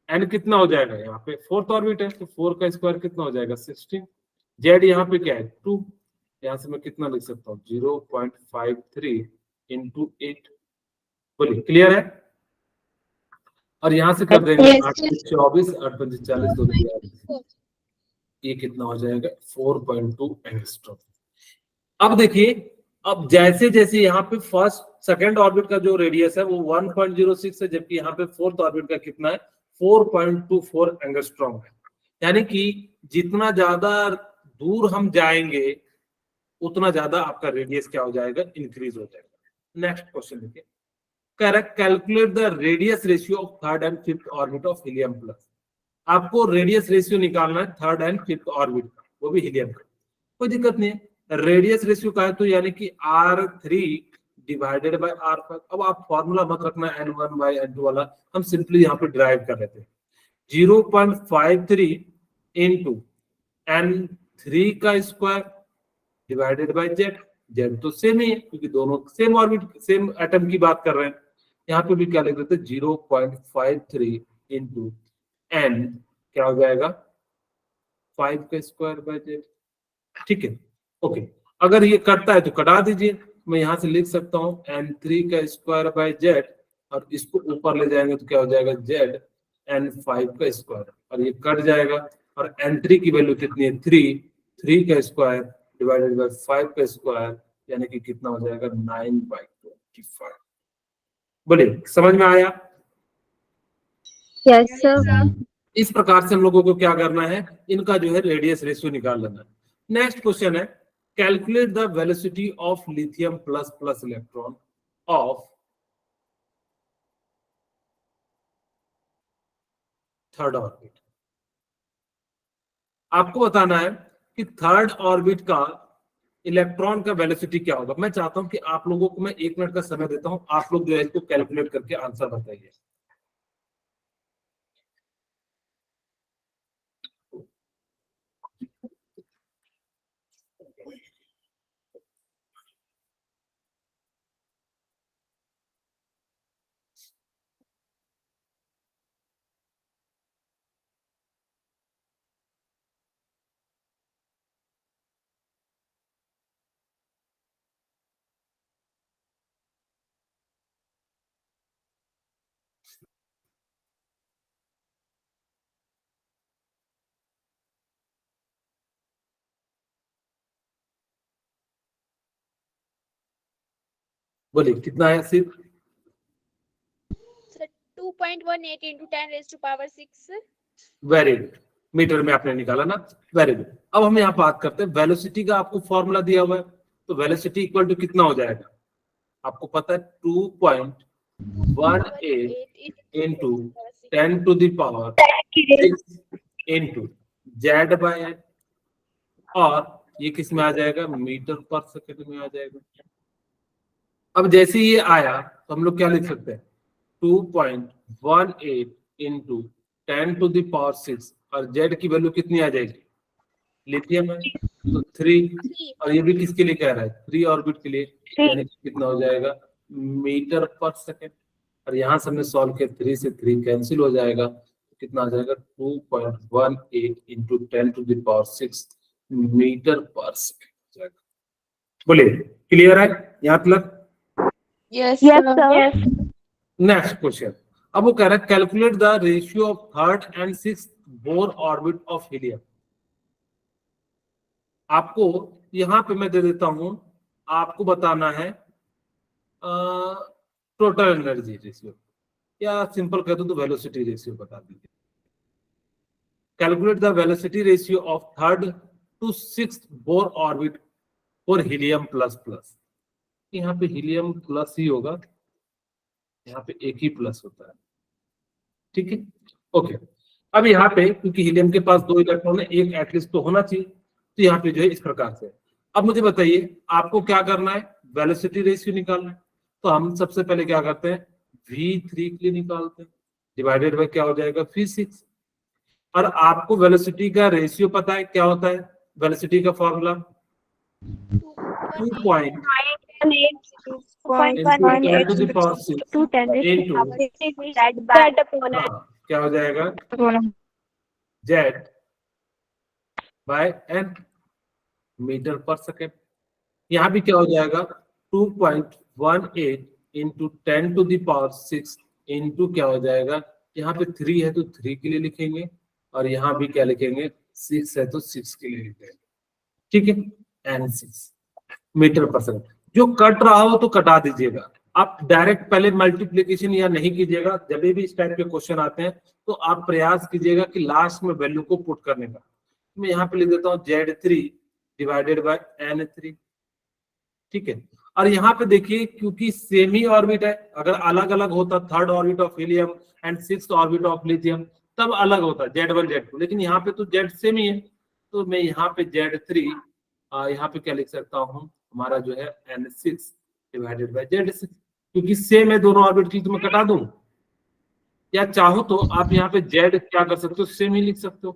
S1: एन कितना हो जाएगा, यहाँ पे फोर्थ ऑर्बिट है तो 4 का स्क्वायर कितना हो जाएगा 16। जेड यहाँ पे क्या है 2, यहाँ से मैं कितना लिख सकता हूँ 0.53 इंटू 8। बोलिए क्लियर है। और यहाँ से कर देंगे 8 से 24 8 5 40 2 ये कितना हो जाएगा 4.2 एंगस्ट्रॉम। अब देखिए, अब जैसे जैसे यहाँ पे फर्स्ट सेकंड ऑर्बिट का जो रेडियस है वो 1.06 है, जबकि यहाँ पे फोर्थ ऑर्बिट का कितना है 4.24 एंगस्ट्रॉम है। यानी कि जितना ज्यादा दूर हम जाएंगे उतना ज्यादा आपका रेडियस क्या हो जाएगा, इंक्रीज हो जाएगा। नेक्स्ट क्वेश्चन देखिए, correct calculate the radius ratio of third and fifth orbit of helium plus. आपको रेडियस रेशियो निकालना है थर्ड एंड फिफ्थ ऑर्बिट का, वो भी हीलियम का। कोई दिक्कत नहीं है, रेडियस रेशियो का है तो यानी कि R3 डिवाइडेड बाय R5। अब आप फॉर्मूला मत रखना N1 बाय N2 वाला, हम सिंपली यहाँ पे ड्राइव कर लेते हैं। 0.53 इंटू N3 का square divided by Z. Z तो सेम ही है क्योंकि दोनों सेम ऑर्बिट सेम एटम की बात कर रहे हैं। यहाँ पे भी क्या लिख देते हैं 0.53 इंटू एन क्या हो जाएगा 5 का स्क्वायर बाय जेड। ठीक है, ओके। अगर ये कटता है तो कटा दीजिए, मैं यहाँ से लिख सकता हूँ n3 का स्क्वायर बाय जेड, और इसको ऊपर ले जाएंगे तो क्या हो जाएगा जेड n5 का स्क्वायर, और ये कट जाएगा। और n3 की वैल्यू कितनी है 3 का स्क्वायर डिवाइडेड बाय 5 का स्क्वायर यानी कि कितना हो जाएगा 9/25। बोलिए समझ में आया।
S2: Yes sir.
S1: इस प्रकार से हम लोगों को क्या करना है, इनका जो है रेडियस रेशियो निकाल लेना है। नेक्स्ट क्वेश्चन है calculate the velocity of lithium plus plus electron of third orbit. आपको बताना है कि थर्ड ऑर्बिट का इलेक्ट्रॉन का वेलोसिटी क्या होगा। मैं चाहता हूं कि आप लोगों को मैं 1 मिनट का समय देता हूं, आप लोग जो है इसको कैलकुलेट करके आंसर बताइए। बोलिए कितना है सिर्फ?
S4: Sir, 2.18 into 10 raised to power 6.
S1: Very good, metre में आपने निकाला ना, वेरी गुड। अब हम यहाँ बात करते हैं वेलोसिटी का। आपको फॉर्मूला दिया हुआ है, तो वेलोसिटी इक्वल टू कितना हो जाएगा? आपको पता है 2.18 into 10 to the power 6 into Z by N, और ये किस में आ जाएगा? मीटर पर सेकंड में आ जाएगा। अब जैसे ये आया तो हम लोग क्या लिख सकते हैं? 2.18 इंटू 10 टू द पावर 6, और जेड की वैल्यू कितनी आ जाएगी? लिथियम है तो 3, और ये भी किसके लिए कह रहा है? 3 ऑर्बिट के लिए, यानी कि कितना हो जाएगा? मीटर पर सेकंड। और यहाँ से हमने सॉल्व किया, 3 से 3 कैंसिल हो जाएगा, तो कितना आ जाएगा? 2.18 into 10 to the power 6 metre पर सेकंड हो जाएगा। बोलिए क्लियर है यहाँ तक?
S4: Yes,
S2: Yes, sir.
S1: Next question. अब वो कह रहा है calculate the ratio of third and sixth Bohr orbit of helium. आपको यहां पे मैं दे देता हूं, आपको बताना है टोटल एनर्जी रेशियो, या सिंपल कह दो तो वेलोसिटी रेशियो बता दीजिए। Calculate the velocity ratio of third to sixth Bohr orbit for helium plus plus. यहाँ पे हीलियम प्लस ही होगा, यहाँ पे एक ही प्लस होता है, ठीक है, ओके। अब यहाँ पे क्योंकि हीलियम के पास 2 इलेक्ट्रॉन है, एक एटलीस्ट तो होना चाहिए, तो यहाँ पे जो है इस प्रकार से। अब मुझे बताइए आपको क्या करना है? वेलोसिटी रेशियो निकालना है। तो हम सबसे पहले क्या करते हैं? V3 के लिए निकालते हैं, डिवाइडेड बाय क्या हो जाएगा? V6। और आपको वेलोसिटी का रेशियो पता है क्या होता है? वेलोसिटी का formula 2.10 to the power 6 into क्या हो जाएगा? जेड बाय एन मीटर पर सेकेंड। यहाँ भी क्या हो जाएगा? 2.18 into 10 to the power 6 into क्या हो जाएगा? यहाँ पे 3 है तो 3 के लिए लिखेंगे, और यहाँ भी क्या लिखेंगे? 6 है तो 6 के लिए लिखेंगे, ठीक है, एन 6 मीटर पर सेकेंड। जो कट रहा हो तो कटा दीजिएगा, आप डायरेक्ट पहले मल्टीप्लीकेशन या नहीं कीजिएगा। जब भी इस टाइप के क्वेश्चन आते हैं तो आप प्रयास कीजिएगा कि लास्ट में वैल्यू को पुट करने का। मैं यहाँ पे लिख देता हूँ Z3 डिवाइडेड बाय N3, ठीक है। और यहाँ पे देखिए क्योंकि सेम ही ऑर्बिट है, अगर अलग अलग होता third orbit of helium and sixth orbit of lithium तब अलग होता Z1 Z2, लेकिन यहाँ पे तो Z सेम ही है, तो मैं यहाँ पे Z3 यहाँ पे क्या लिख सकता हूँ? हमारा जो है N6 डिवाइडेड बाय Z6, क्योंकि सेम है दोनों ऑर्बिट की, तो मैं कटा दूं, या चाहो तो आप यहाँ पे Z क्या कर सकते हो? सेम ही लिख सकते हो,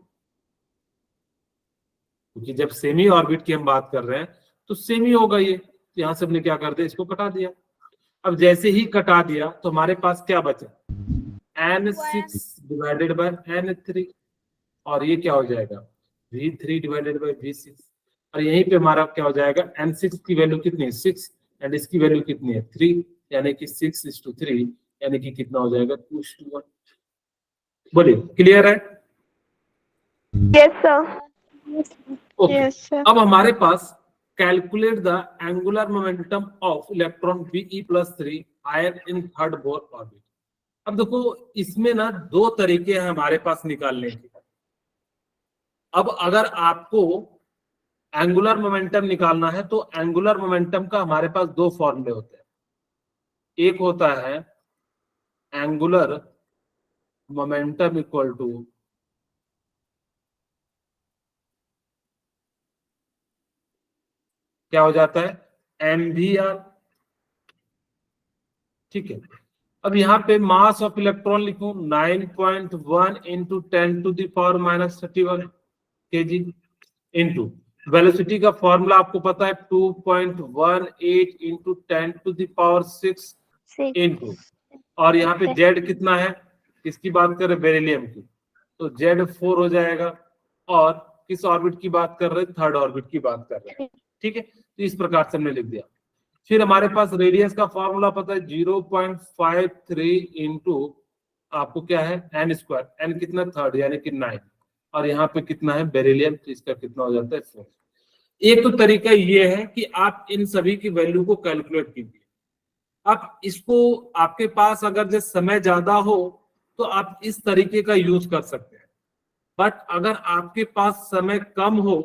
S1: क्योंकि जब सेमी ऑर्बिट की हम बात कर रहे हैं तो सेम ही होगा ये। तो यहाँ से हमने क्या कर दिया? इसको कटा दिया। अब जैसे ही कटा दिया तो हमारे पास क्या बचा? N6 डिवाइडेड बाय N3, और ये क्या हो जाएगा? V3 डिवाइडेड बाय V6, और यहीं पे हमारा क्या हो जाएगा? N6 की वैल्यू कितनी है? 6, एंड इसकी वैल्यू कितनी है? 3, यानी कि 6:3, यानी कि कितना हो जाएगा? 2:1। बोलिए क्लियर है?
S2: Yes, sir.
S1: Okay.
S3: Yes, sir.
S1: अब हमारे पास calculate the angular momentum of electron Be+3 ion in third Bohr orbit. अब देखो इसमें ना 2 तरीके हैं हमारे पास निकालने के। अब अगर आपको एंगुलर मोमेंटम निकालना है तो एंगुलर मोमेंटम का हमारे पास 2 फॉर्मूले होते हैं। एक होता है एंगुलर मोमेंटम इक्वल टू क्या हो जाता है mvr। ठीक है, अब यहाँ पे मास ऑफ इलेक्ट्रॉन लिखूं 9.1 into 10 to the power -31 kg into velocity का फॉर्मूला आपको पता है 2.18 into 10 to the power 6 into, और यहाँ पे जेड कितना है, किसकी बात कर रहे हैं, बेरिलियम की, तो जेड 4 हो जाएगा। और किस ऑर्बिट की बात कर रहे हैं, थर्ड ऑर्बिट की बात कर रहे हैं। ठीक है, तो इस प्रकार से हमने लिख दिया। फिर हमारे पास रेडियस का फॉर्मूला पता है 0.53 इंटू आपको क्या है एन स्क्वायर, एन कितना थर्ड यानी कि 9, और यहाँ पे कितना है बेरिलियम, तो इसका कितना हो जाता है 4। एक तो तरीका ये है कि आप इन सभी की वैल्यू को कैलकुलेट कीजिए। अब इसको आपके पास अगर जो समय ज्यादा हो तो आप इस तरीके का यूज कर सकते हैं, बट अगर आपके पास समय कम हो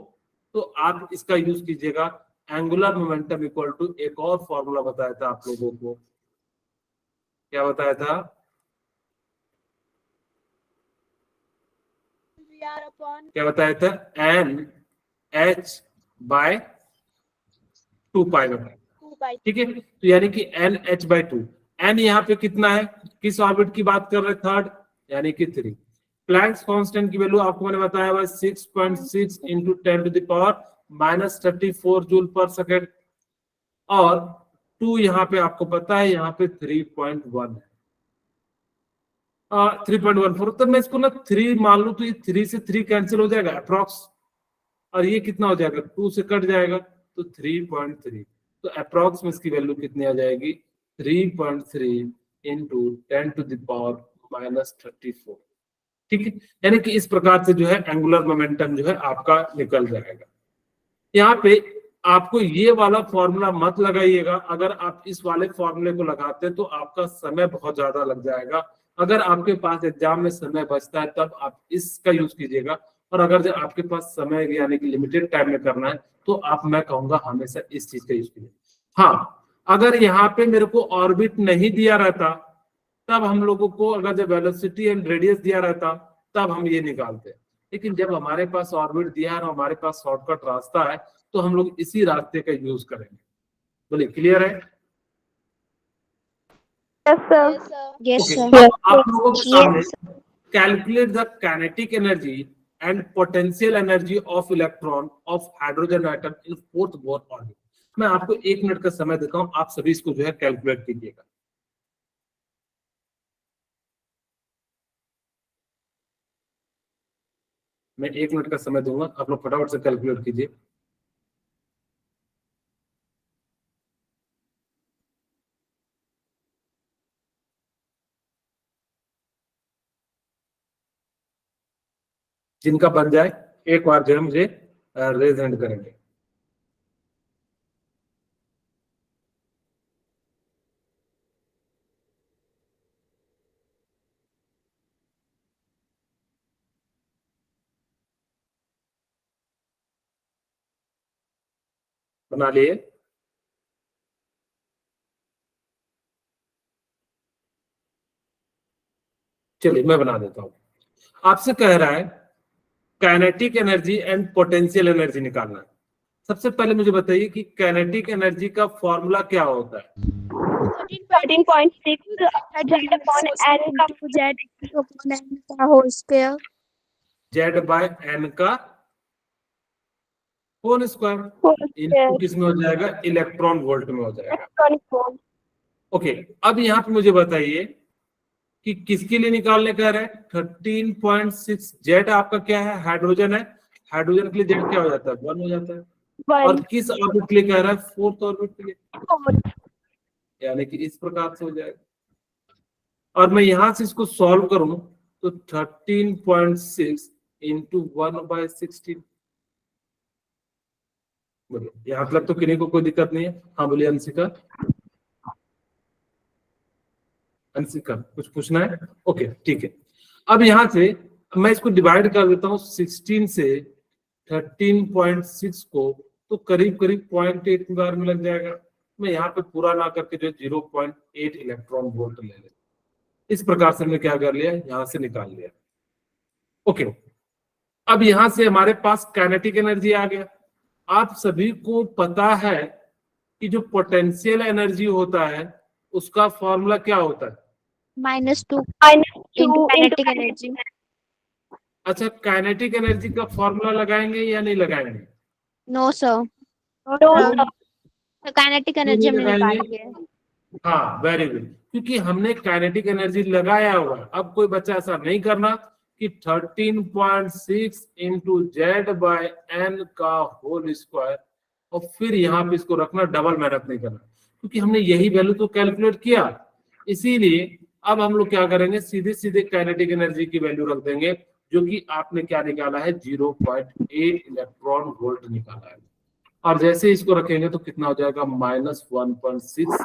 S1: तो आप इसका यूज कीजिएगा एंगुलर मोमेंटम इक्वल टू, एक और फॉर्मूला बताया था आप लोगों को, क्या बताया था,
S4: VR upon
S1: क्या बताया था, एन एच बाय 2 पाई में।
S4: 2 by
S1: ठीक है, तो यानी कि एन एच बाई 2, एन यहाँ पे कितना है, किस ऑर्बिट की बात कर रहे हैं, थर्ड यानी कि 3। प्लैंक्स कांस्टेंट की वैल्यू आपको मैंने बताया हुआ 6.6 into 10 to the power -34 joule पर सेकेंड, और 2 यहाँ पे आपको पता है, यहाँ पे 3.1 है, 3.14। तो मैं इसको ना 3 मान लूं तो ये 3 से 3 कैंसिल हो जाएगा अप्रोक्स, और ये कितना हो जाएगा 2 से कट जाएगा तो 3.3, तो अप्रोक्स में इसकी वैल्यू कितनी आ जाएगी 3.3 इंटू 10 टू द पावर -34। ठीक है, यानी कि इस प्रकार से जो है एंगुलर मोमेंटम जो है आपका निकल जाएगा। यहाँ पे आपको ये वाला फॉर्मूला मत लगाइएगा, अगर आप इस वाले फॉर्मूले को लगाते हैं तो आपका समय बहुत ज्यादा लग जाएगा। अगर आपके पास एग्जाम में समय बचता है तब आप इसका यूज कीजिएगा, और अगर जब आपके पास समय यानी कि लिमिटेड टाइम में करना है तो आप, मैं कहूंगा हमेशा इस चीज का यूज कीजिए। हाँ, अगर यहाँ पे मेरे को ऑर्बिट नहीं दिया रहता तब हम लोगों को, अगर जब वेलोसिटी एंड रेडियस दिया रहता तब हम ये निकालते, लेकिन जब हमारे पास ऑर्बिट दिया है और हमारे पास शॉर्टकट रास्ता है तो हम लोग इसी रास्ते का यूज करेंगे। बोलिए, क्लियर है?
S2: Yes, sir.
S4: yes sir
S3: Yes,
S1: okay,
S3: sir.
S1: अब आप लोगों के सामने
S3: Yes.
S1: Calculate the kinetic energy and potential energy of electron of hydrogen atom in fourth Bohr orbit. मैं आपको 1 मिनट का समय देता हूं, आप सभी इसको जो है कैलकुलेट कीजिएगा। मैं 1 मिनट का समय दूंगा, आप लोग फटाफट से कैलकुलेट कीजिए। जिनका बन जाए एक बार जो है मुझे रेज हैंड करेंगे। बना लिए? चलिए मैं बना देता हूं। आपसे कह रहा है kinetic energy and potential energy निकालना है। सबसे पहले मुझे बताइए कि काइनेटिक एनर्जी का फॉर्मूला क्या होता है?
S2: 13.6 Z upon N का
S3: Z upon N का whole square.
S1: Z by N का whole square
S2: whole
S1: into
S2: square
S1: किस में हो जाएगा, इलेक्ट्रॉन वोल्ट में हो जाएगा।
S2: electronic volt.
S1: ओके, अब यहाँ पे मुझे बताइए कि किसके लिए निकालने कह रहे हैं। 13.6 जेड आपका क्या है, हाइड्रोजन है, हाइड्रोजन के लिए जेड क्या हो जाता है 1 हो जाता है, और
S2: 1
S1: किस ऑर्बिट के लिए कह रहा है, फोर्थ ऑर्बिट के लिए,
S2: 4
S1: यानी कि इस प्रकार से हो जाएगा। और मैं यहां से इसको सॉल्व करूं तो 13.6 इंटू 1/16। बोलिए, यहाँ तक तो किन्हीं को कोई दिक्कत नहीं है? हाँ बोलिए अंशिका। अंशिका कुछ पूछना है? ओके ठीक है, अब यहां से मैं इसको डिवाइड कर देता हूँ 16 से 13.6 को, तो करीब करीब 0.8 बार में लग जाएगा। मैं यहाँ पे पूरा ना करके जो 0.8 इलेक्ट्रॉन वोल्ट ले लेता, इस प्रकार से हमने क्या कर लिया, यहां से निकाल लिया। ओके, अब यहां से हमारे पास काइनेटिक एनर्जी आ गया। आप सभी को पता है कि जो पोटेंशियल एनर्जी होता है उसका फॉर्मूला क्या होता है?
S3: -2
S2: -2
S3: into
S2: into
S3: kinetic energy.
S1: अच्छा, काइनेटिक एनर्जी का फॉर्मूला लगाएंगे या नहीं लगाएंगे?
S3: No, sir.
S2: No, sir.
S3: तो kinetic
S1: क्यों
S3: energy
S1: नहीं
S3: हमने निकाल
S1: लगाएंगे?
S3: ली है.
S1: हाँ, वेरी गुड, क्योंकि हमने काइनेटिक एनर्जी लगाया हुआ है। अब कोई बच्चा ऐसा नहीं करना कि 13.6 इंटू जेड बाय एन का होल स्क्वायर और फिर यहाँ पे इसको रखना, डबल मेहनत नहीं करना, क्योंकि हमने यही वैल्यू तो कैलकुलेट किया। इसीलिए अब हम लोग क्या करेंगे, सीधे सीधे काइनेटिक एनर्जी की वैल्यू रख देंगे, जो कि आपने क्या निकाला है, 0.8 इलेक्ट्रॉन वोल्ट निकाला है। और जैसे इसको रखेंगे तो कितना हो जाएगा, -1.6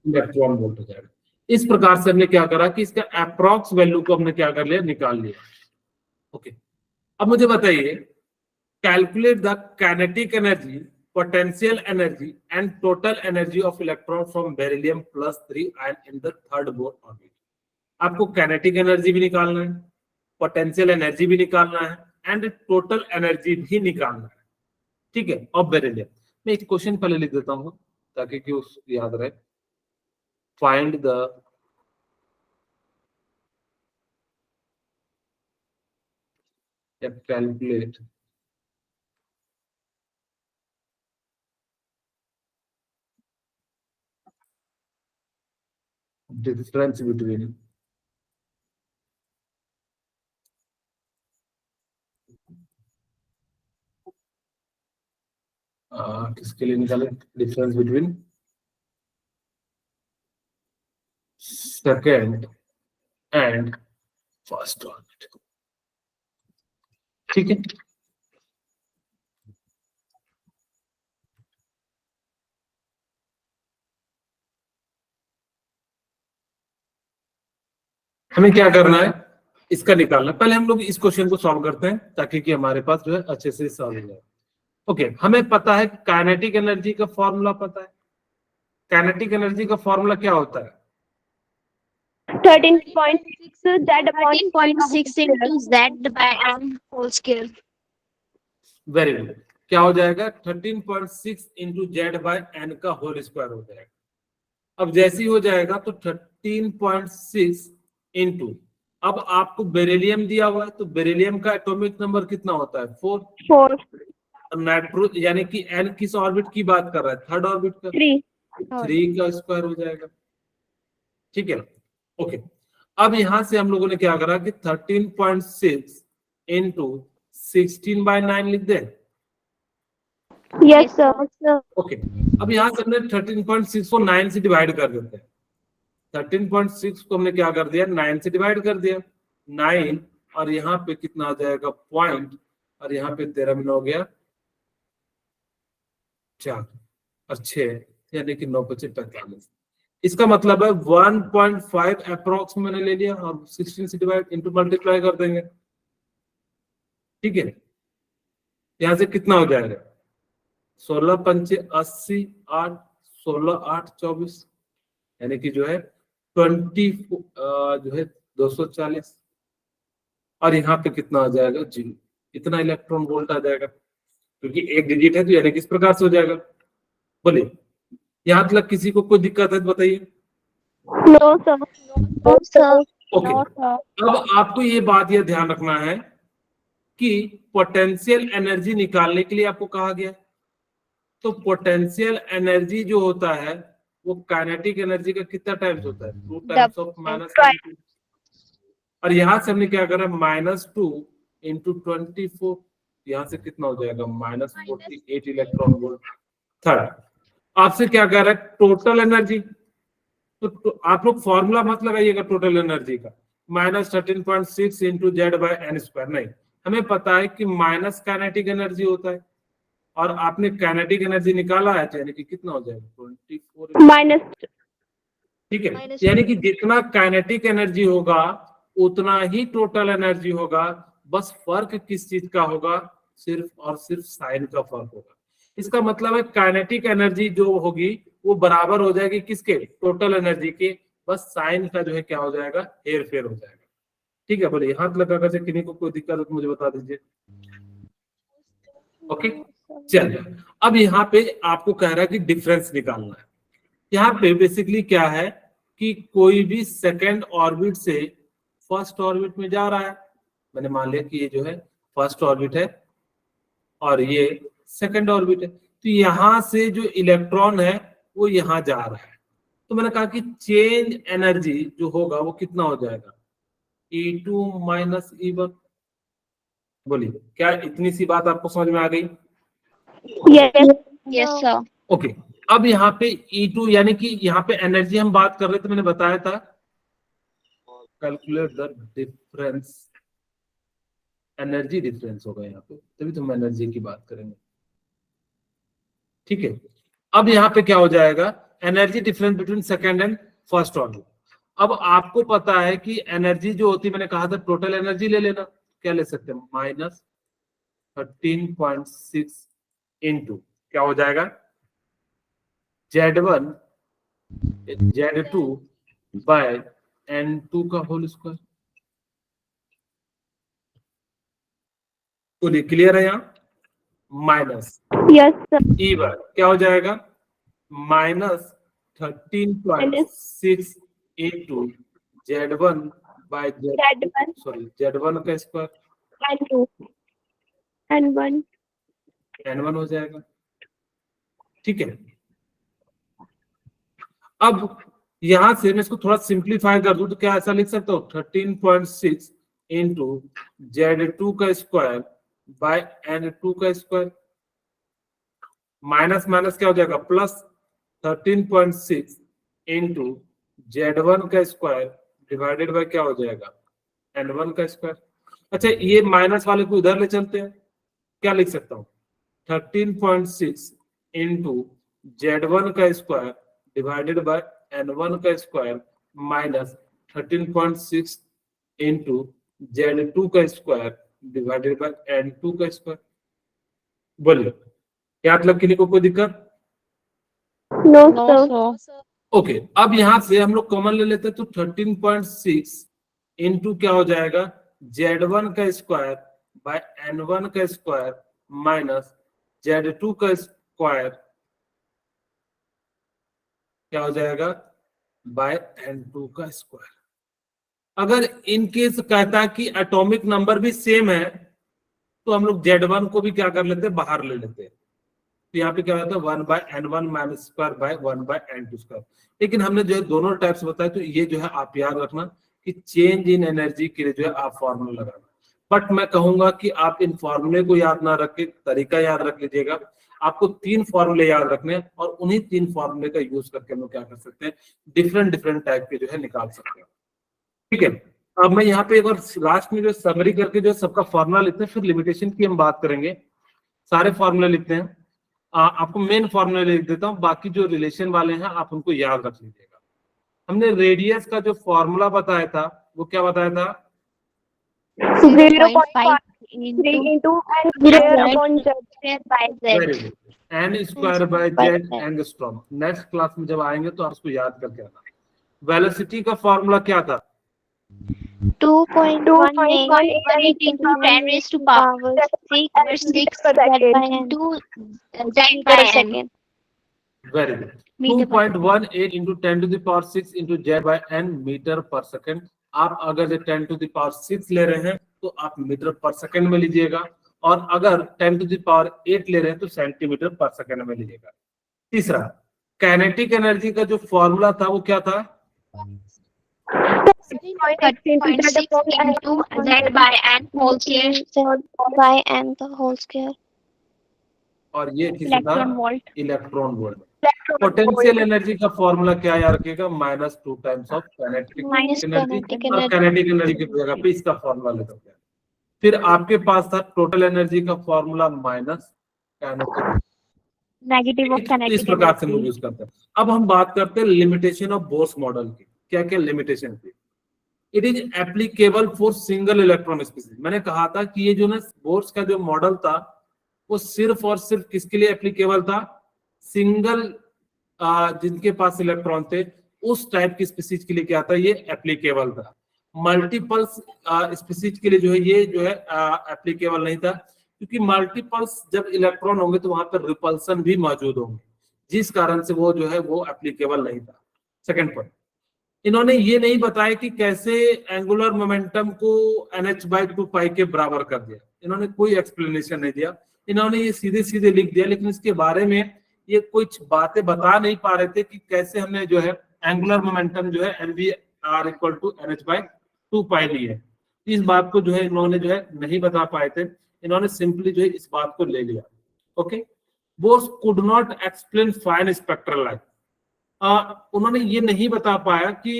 S1: इलेक्ट्रॉन वोल्ट हो जाएगा। इस प्रकार से हमने क्या करा कि इसका अप्रॉक्स वैल्यू को हमने क्या कर लिया, निकाल लिया। ओके, अब मुझे बताइए, calculate the kinetic energy, potential energy and total energy of electron from beryllium +3 ion in the third Bohr orbit. आपको काइनेटिक एनर्जी भी निकालना है, पोटेंशियल एनर्जी भी निकालना है एंड टोटल एनर्जी भी निकालना है, ठीक है, ऑफ बेरिलियम। मैं एक क्वेश्चन पहले लिख देता हूँ ताकि कि उस याद रहे। Find the calculate difference between किसके लिए निकाले, difference between second and first orbit, ठीक है। हमें क्या करना है, इसका निकालना। पहले हम लोग इस क्वेश्चन को सॉल्व करते हैं ताकि कि हमारे पास जो है अच्छे से सॉल्व हो जाए। ओके, हमें पता है काइनेटिक एनर्जी का फॉर्मूला पता है। काइनेटिक एनर्जी का फॉर्मूला क्या होता है?
S2: 13.6 Z upon
S3: 13.6 into Z by M whole square.
S1: Very good, क्या हो जाएगा, 13.6 इंटू जेड बाय एन का होल स्क्वायर हो जाएगा। अब जैसे ही हो जाएगा तो 13.6 इंटू, अब आपको बेरिलियम दिया हुआ है तो बेरिलियम का एटॉमिक नंबर कितना होता है, 4।
S2: 4
S1: नाइट्रो यानी कि एन किस ऑर्बिट की बात कर रहा है, थर्ड ऑर्बिट का,
S2: 3
S1: 3 का स्क्वायर हो जाएगा, ठीक है। ओके, अब यहां से हम लोगों ने क्या करा कि 13.6 इंटू 16/9 लिख दें।
S2: yes sir
S1: ओके, अब यहां से हमने 13.6 को 9 से डिवाइड कर देते हैं। 13.6 को हमने क्या कर दिया, 9 से डिवाइड कर दिया, 9 और यहाँ पे कितना आ जाएगा, पॉइंट, और यहाँ पे 13 में हो गया 4 और 6, यानी कि 9 × 5 = 45। इसका मतलब है 1.5 अप्रोक्स मैंने ले लिया और 16 से डिवाइड इंटू मल्टीप्लाई कर देंगे, ठीक है। यहां से कितना हो जाएगा, 16 × 5 = 80, 8, 16, 8, 24, यानी कि जो है 20 जो है 240, और यहाँ पे कितना आ जाएगा, 0। इतना इलेक्ट्रॉन वोल्ट आ जाएगा, क्योंकि एक डिजिट है तो यानी किस प्रकार से हो जाएगा, बोलिए। यहाँ तक किसी को कोई दिक्कत है तो बताइए।
S2: no sir
S3: No, sir.
S1: Okay, अब आपको ये बात ये ध्यान रखना है कि पोटेंशियल एनर्जी निकालने के लिए आपको कहा गया, तो पोटेंशियल एनर्जी जो होता है वो काइनेटिक एनर्जी का कितना टाइम्स होता है, 2 टाइम्स ऑफ -2। और यहां से हमने क्या करा, -2 इंटू 24, यहां से कितना हो जाएगा, -48 इलेक्ट्रॉन वोल्ट। थर्ड, आपसे क्या कह रहा है, टोटल एनर्जी, तो आप लोग फॉर्मूला मत लगाइएगा टोटल एनर्जी का, -13.6 into Z by N square, नहीं, हमें पता है कि माइनस काइनेटिक एनर्जी होता है, और आपने काइनेटिक एनर्जी निकाला है, यानी कि कितना हो जाएगा, 24,
S2: माइनस,
S1: ठीक है। यानी कि जितना काइनेटिक एनर्जी होगा उतना ही टोटल एनर्जी होगा, बस फर्क किस चीज का होगा, सिर्फ और सिर्फ साइन का फर्क होगा। इसका मतलब है काइनेटिक एनर्जी जो होगी वो बराबर हो जाएगी किसके, टोटल एनर्जी के, बस साइन का जो है क्या हो जाएगा, हेर फेर हो जाएगा, ठीक है। बोलिए, हाथ लगा कर किन्हीं को कोई दिक्कत हो तो मुझे बता दीजिए। ओके, चलिए अब यहाँ पे आपको कह रहा है कि डिफरेंस निकालना है। यहाँ पे बेसिकली क्या है कि कोई भी सेकेंड ऑर्बिट से फर्स्ट ऑर्बिट में जा रहा है। मैंने मान लिया कि ये जो है फर्स्ट ऑर्बिट है और ये सेकेंड ऑर्बिट है, तो यहाँ से जो इलेक्ट्रॉन है वो यहाँ जा रहा है। तो मैंने कहा कि चेंज एनर्जी जो होगा वो कितना हो जाएगा, E2 माइनस E1। बोलिए, क्या इतनी सी बात आपको समझ में आ गई?
S2: Yes.
S3: Yes, sir.
S1: ओके, अब यहाँ पे E2 यानी कि यहाँ पे एनर्जी हम बात कर रहे थे, मैंने बताया था calculate the difference, energy difference होगा यहाँ पे, तभी तो हम एनर्जी की बात करेंगे। ठीक है, अब यहाँ पे क्या हो जाएगा, energy difference between second and first orbit. अब आपको पता है कि एनर्जी जो होती है, मैंने कहा था टोटल एनर्जी ले लेना, क्या ले सकते हैं, माइनस 13.6 इंटू क्या हो जाएगा, Z1 Z2 बाय N2 का होल स्क्वायर। तो क्लियर है यहाँ, माइनस
S2: Yes, sir.
S1: E1 क्या हो जाएगा, minus 13.6 into Z1 bye
S2: Z1
S1: sorry Z1 का स्क्वायर
S2: and 2 and 1.
S1: N1 हो जाएगा। ठीक है, अब यहां से मैं इसको थोड़ा सिंप्लीफाई कर दूं तो क्या ऐसा लिख सकता हूं, 13.6 इंटू Z2 का स्क्वायर बाय N2 का स्क्वायर, माइनस माइनस क्या हो जाएगा, प्लस 13.6 इंटू Z1 का स्क्वायर डिवाइडेड बाय क्या हो जाएगा, N1 का स्क्वायर। अच्छा, ये माइनस वाले को इधर ले चलते हैं, क्या लिख सकता हूं, 13.6 इंटू Z1 का स्क्वायर डिवाइडेड बाय N1 का स्क्वायर माइनस 13.6 इंटू Z2 का स्क्वायर डिवाइडेड बाय N2 का स्क्वायर। बोलिए, क्या मतलब, किसी को कोई दिक्कत?
S2: No,
S3: No,
S2: sir.
S3: sir.
S1: Okay, अब यहां से हम लोग कॉमन ले लेते हैं, तो 13.6 इंटू क्या हो जाएगा, Z1 का स्क्वायर बाय N1 का स्क्वायर माइनस Z2 का स्क्वायर क्या हो जाएगा, बाय N2 का स्क्वायर। अगर इन केस कहता है कि एटॉमिक नंबर भी सेम है तो हम लोग Z1 को भी क्या कर लेते हैं, बाहर ले लेते हैं। तो यहाँ पे क्या होता है, 1 by N1 minus square by 1 by N2 square. लेकिन हमने जो है दोनों टाइप्स बताया, तो ये जो है आप याद रखना कि चेंज इन एनर्जी के लिए जो है आप फॉर्मूला लगाना। बट मैं कहूंगा कि आप इन फॉर्मूले को याद ना रख के तरीका याद रख लीजिएगा। आपको 3 फॉर्मूले याद रखने हैं और उन्हीं 3 फॉर्मूले का यूज करके हम लोग क्या कर सकते हैं, डिफरेंट डिफरेंट टाइप के जो है निकाल सकते हैं। ठीक है, अब मैं यहाँ पे एक बार लास्ट में जो समरी करके जो सबका फॉर्मूला लिखते हैं, फिर लिमिटेशन की हम बात करेंगे। सारे फॉर्मूले लिखते हैं, आपको मेन फॉर्मूला लिख देता हूँ, बाकी जो रिलेशन वाले हैं आप उनको याद रख लीजिएगा। हमने रेडियस का जो फॉर्मूला बताया था वो क्या बताया था,
S2: 0.5
S3: into
S2: into and square upon Z.
S3: square by Z.
S1: Very good, N square by Z angstrom. Next class में जब आएंगे तो आप उसको याद करके आना। वेलोसिटी का फॉर्मूला क्या था,
S3: 2.18 into 10 raised to power 6 Z by N 2 Z by N.
S1: Very good,
S3: Meter per
S1: 2.18 into 10 to the power 6 into Z by N metre पर सेकंड। आप अगर 10 to the power 6 ले रहे हैं तो आप मीटर पर सेकंड में लीजिएगा, और अगर 10 to the power 8 ले रहे हैं तो सेंटीमीटर पर सेकंड में लीजिएगा। तीसरा, काइनेटिक एनर्जी का जो फॉर्मूला था वो क्या था,
S3: 13.6 into Z by N whole square Z by N the whole square.
S1: और ये किसी
S3: Electron
S1: था
S3: volt.
S1: Electron volt. Potential energy का फॉर्मूला क्या याद रखिएगा, -2 times of kinetic
S3: Minus
S1: energy,
S3: kinetic
S1: और
S3: energy.
S1: काइनेटिक एनर्जी की जगह पे इसका फॉर्मूला ले सकते हैं। फिर आपके पास था टोटल एनर्जी का formula minus kinetic,
S3: Negative of
S1: इस
S3: kinetic
S1: प्रकार से हम लोग
S3: energy.
S1: यूज करते हैं। अब हम बात करते हैं लिमिटेशन ऑफ बोर्स मॉडल की, क्या क्या लिमिटेशन थी। It is applicable for single electron species. मैंने कहा था कि ये जो ना बोर्स का जो मॉडल था वो सिर्फ और सिर्फ किसके लिए एप्लीकेबल था, सिंगल जिनके पास इलेक्ट्रॉन थे उस टाइप की स्पीसीज के लिए क्या था, ये एप्लीकेबल था। मल्टीपल स्पीसीज के लिए जो है ये जो है एप्लीकेबल नहीं था। क्योंकि मल्टीपल्स जब इलेक्ट्रॉन होंगे तो वहां पर रिपल्सन भी मौजूद होंगे, जिस कारण से वो जो है वो एप्लीकेबल नहीं था। सेकंड पॉइंट, इन्होंने ये नहीं बताया कि कैसे एंगुलर मोमेंटम को NH/2 पाई के बराबर कर दिया, इन्होंने कोई एक्सप्लेनेशन नहीं दिया, इन्होंने ये सीधे सीधे लिख दिया, लेकिन इसके बारे में ये कुछ बातें बता नहीं पा रहे थे कि कैसे हमने जो है एंगुलर मोमेंटम जो है mvr = NH/2 पाई ली है। इस बात को जो है इन्होंने जो है नहीं बता पाए थे, इन्होंने सिंपली जो है इस बात को ले लिया। Okay, Bohr's could not explain fine spectral light, उन्होंने ये नहीं बता पाया कि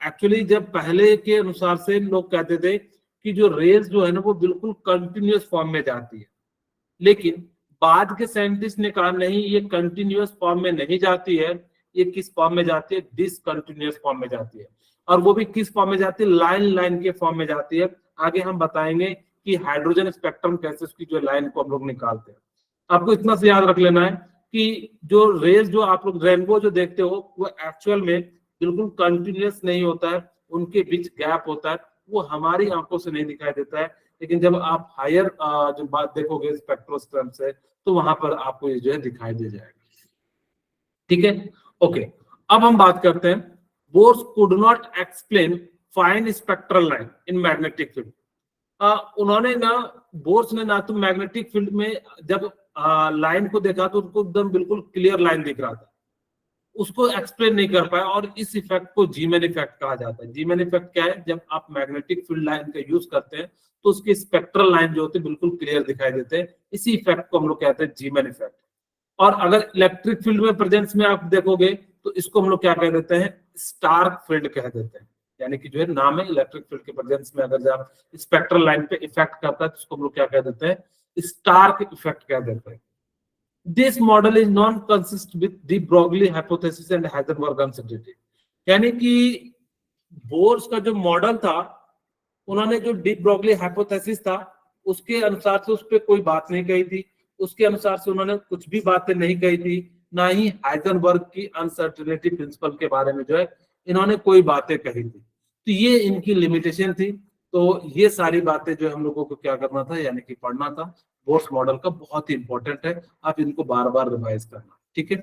S1: एक्चुअली जब पहले के अनुसार से लोग कहते थे कि जो रेज जो है ना वो बिल्कुल कंटिन्यूअस फॉर्म में जाती है, लेकिन बाद के साइंटिस्ट ने कहा नहीं, ये कंटिन्यूअस फॉर्म में नहीं जाती है, ये किस फॉर्म में जाती है, डिसकंटिन्यूअस फॉर्म में जाती है, और वो भी किस फॉर्म में जाती है, लाइन लाइन के फॉर्म में जाती है। आगे हम बताएंगे कि हाइड्रोजन स्पेक्ट्रम कैसे उसकी जो लाइन को हम लोग निकालते हैं। आपको इतना से याद रख लेना है कि जो रेज जो आप लोग रेनबो जो देखते हो वो एक्चुअल में बिल्कुल कंटिन्यूअस नहीं होता है, उनके बीच गैप होता है, वो हमारी आंखों से नहीं दिखाई देता है, लेकिन जब आप हायर जो बात देखोगे स्पेक्ट्रोस्कोप से तो वहां पर आपको ये जो है दिखाई दे जाएगा। ठीक है, ओके, अब हम बात करते हैं Bohr's could not explain fine spectral line in magnetic field. उन्होंने ना बोर्स ने ना तो मैग्नेटिक फील्ड में जब लाइन को देखा तो उनको एकदम बिल्कुल क्लियर लाइन दिख रहा था, उसको एक्सप्लेन नहीं कर पाया, और इस इफेक्ट को जीमैन इफेक्ट कहा जाता है। जीमैन इफेक्ट क्या है, जब आप मैग्नेटिक फील्ड लाइन का यूज करते हैं तो उसकी स्पेक्ट्रल लाइन जो होती है बिल्कुल क्लियर दिखाई देते हैं, इसी इफेक्ट को हम लोग कहते हैं जीमैन इफेक्ट। और अगर इलेक्ट्रिक फील्ड में प्रेजेंस में आप देखोगे तो इसको हम लोग क्या कह देते हैं, स्टार्क फील्ड कह देते हैं, यानी कि जो है नाम है इलेक्ट्रिक फील्ड के प्रेजेंस में अगर जब स्पेक्ट्रल लाइन पे इफेक्ट करता है तो इसको हम लोग क्या कह देते हैं, स्टार्क इफेक्ट कह देते हैं। This model is non-consistent with de Broglie hypothesis and Heisenberg uncertainty, यानी कि बोर्स का जो मॉडल था, उन्होंने जो डी ब्रोगली हाइपोथेसिस था उसके अनुसार से उस पर कोई बात नहीं कही थी, उसके अनुसार से उन्होंने कुछ भी बातें नहीं कही थी, ना ही हाइजेनबर्ग की अनसर्टेनिटी प्रिंसिपल के बारे में जो है इन्होंने कोई बातें कही थी। तो ये इनकी लिमिटेशन थी। तो ये सारी बातें जो हम लोगों को क्या करना था, यानी कि पढ़ना था। बोर्स मॉडल का बहुत ही इंपॉर्टेंट है, आप इनको बार बार रिवाइज करना। ठीक है।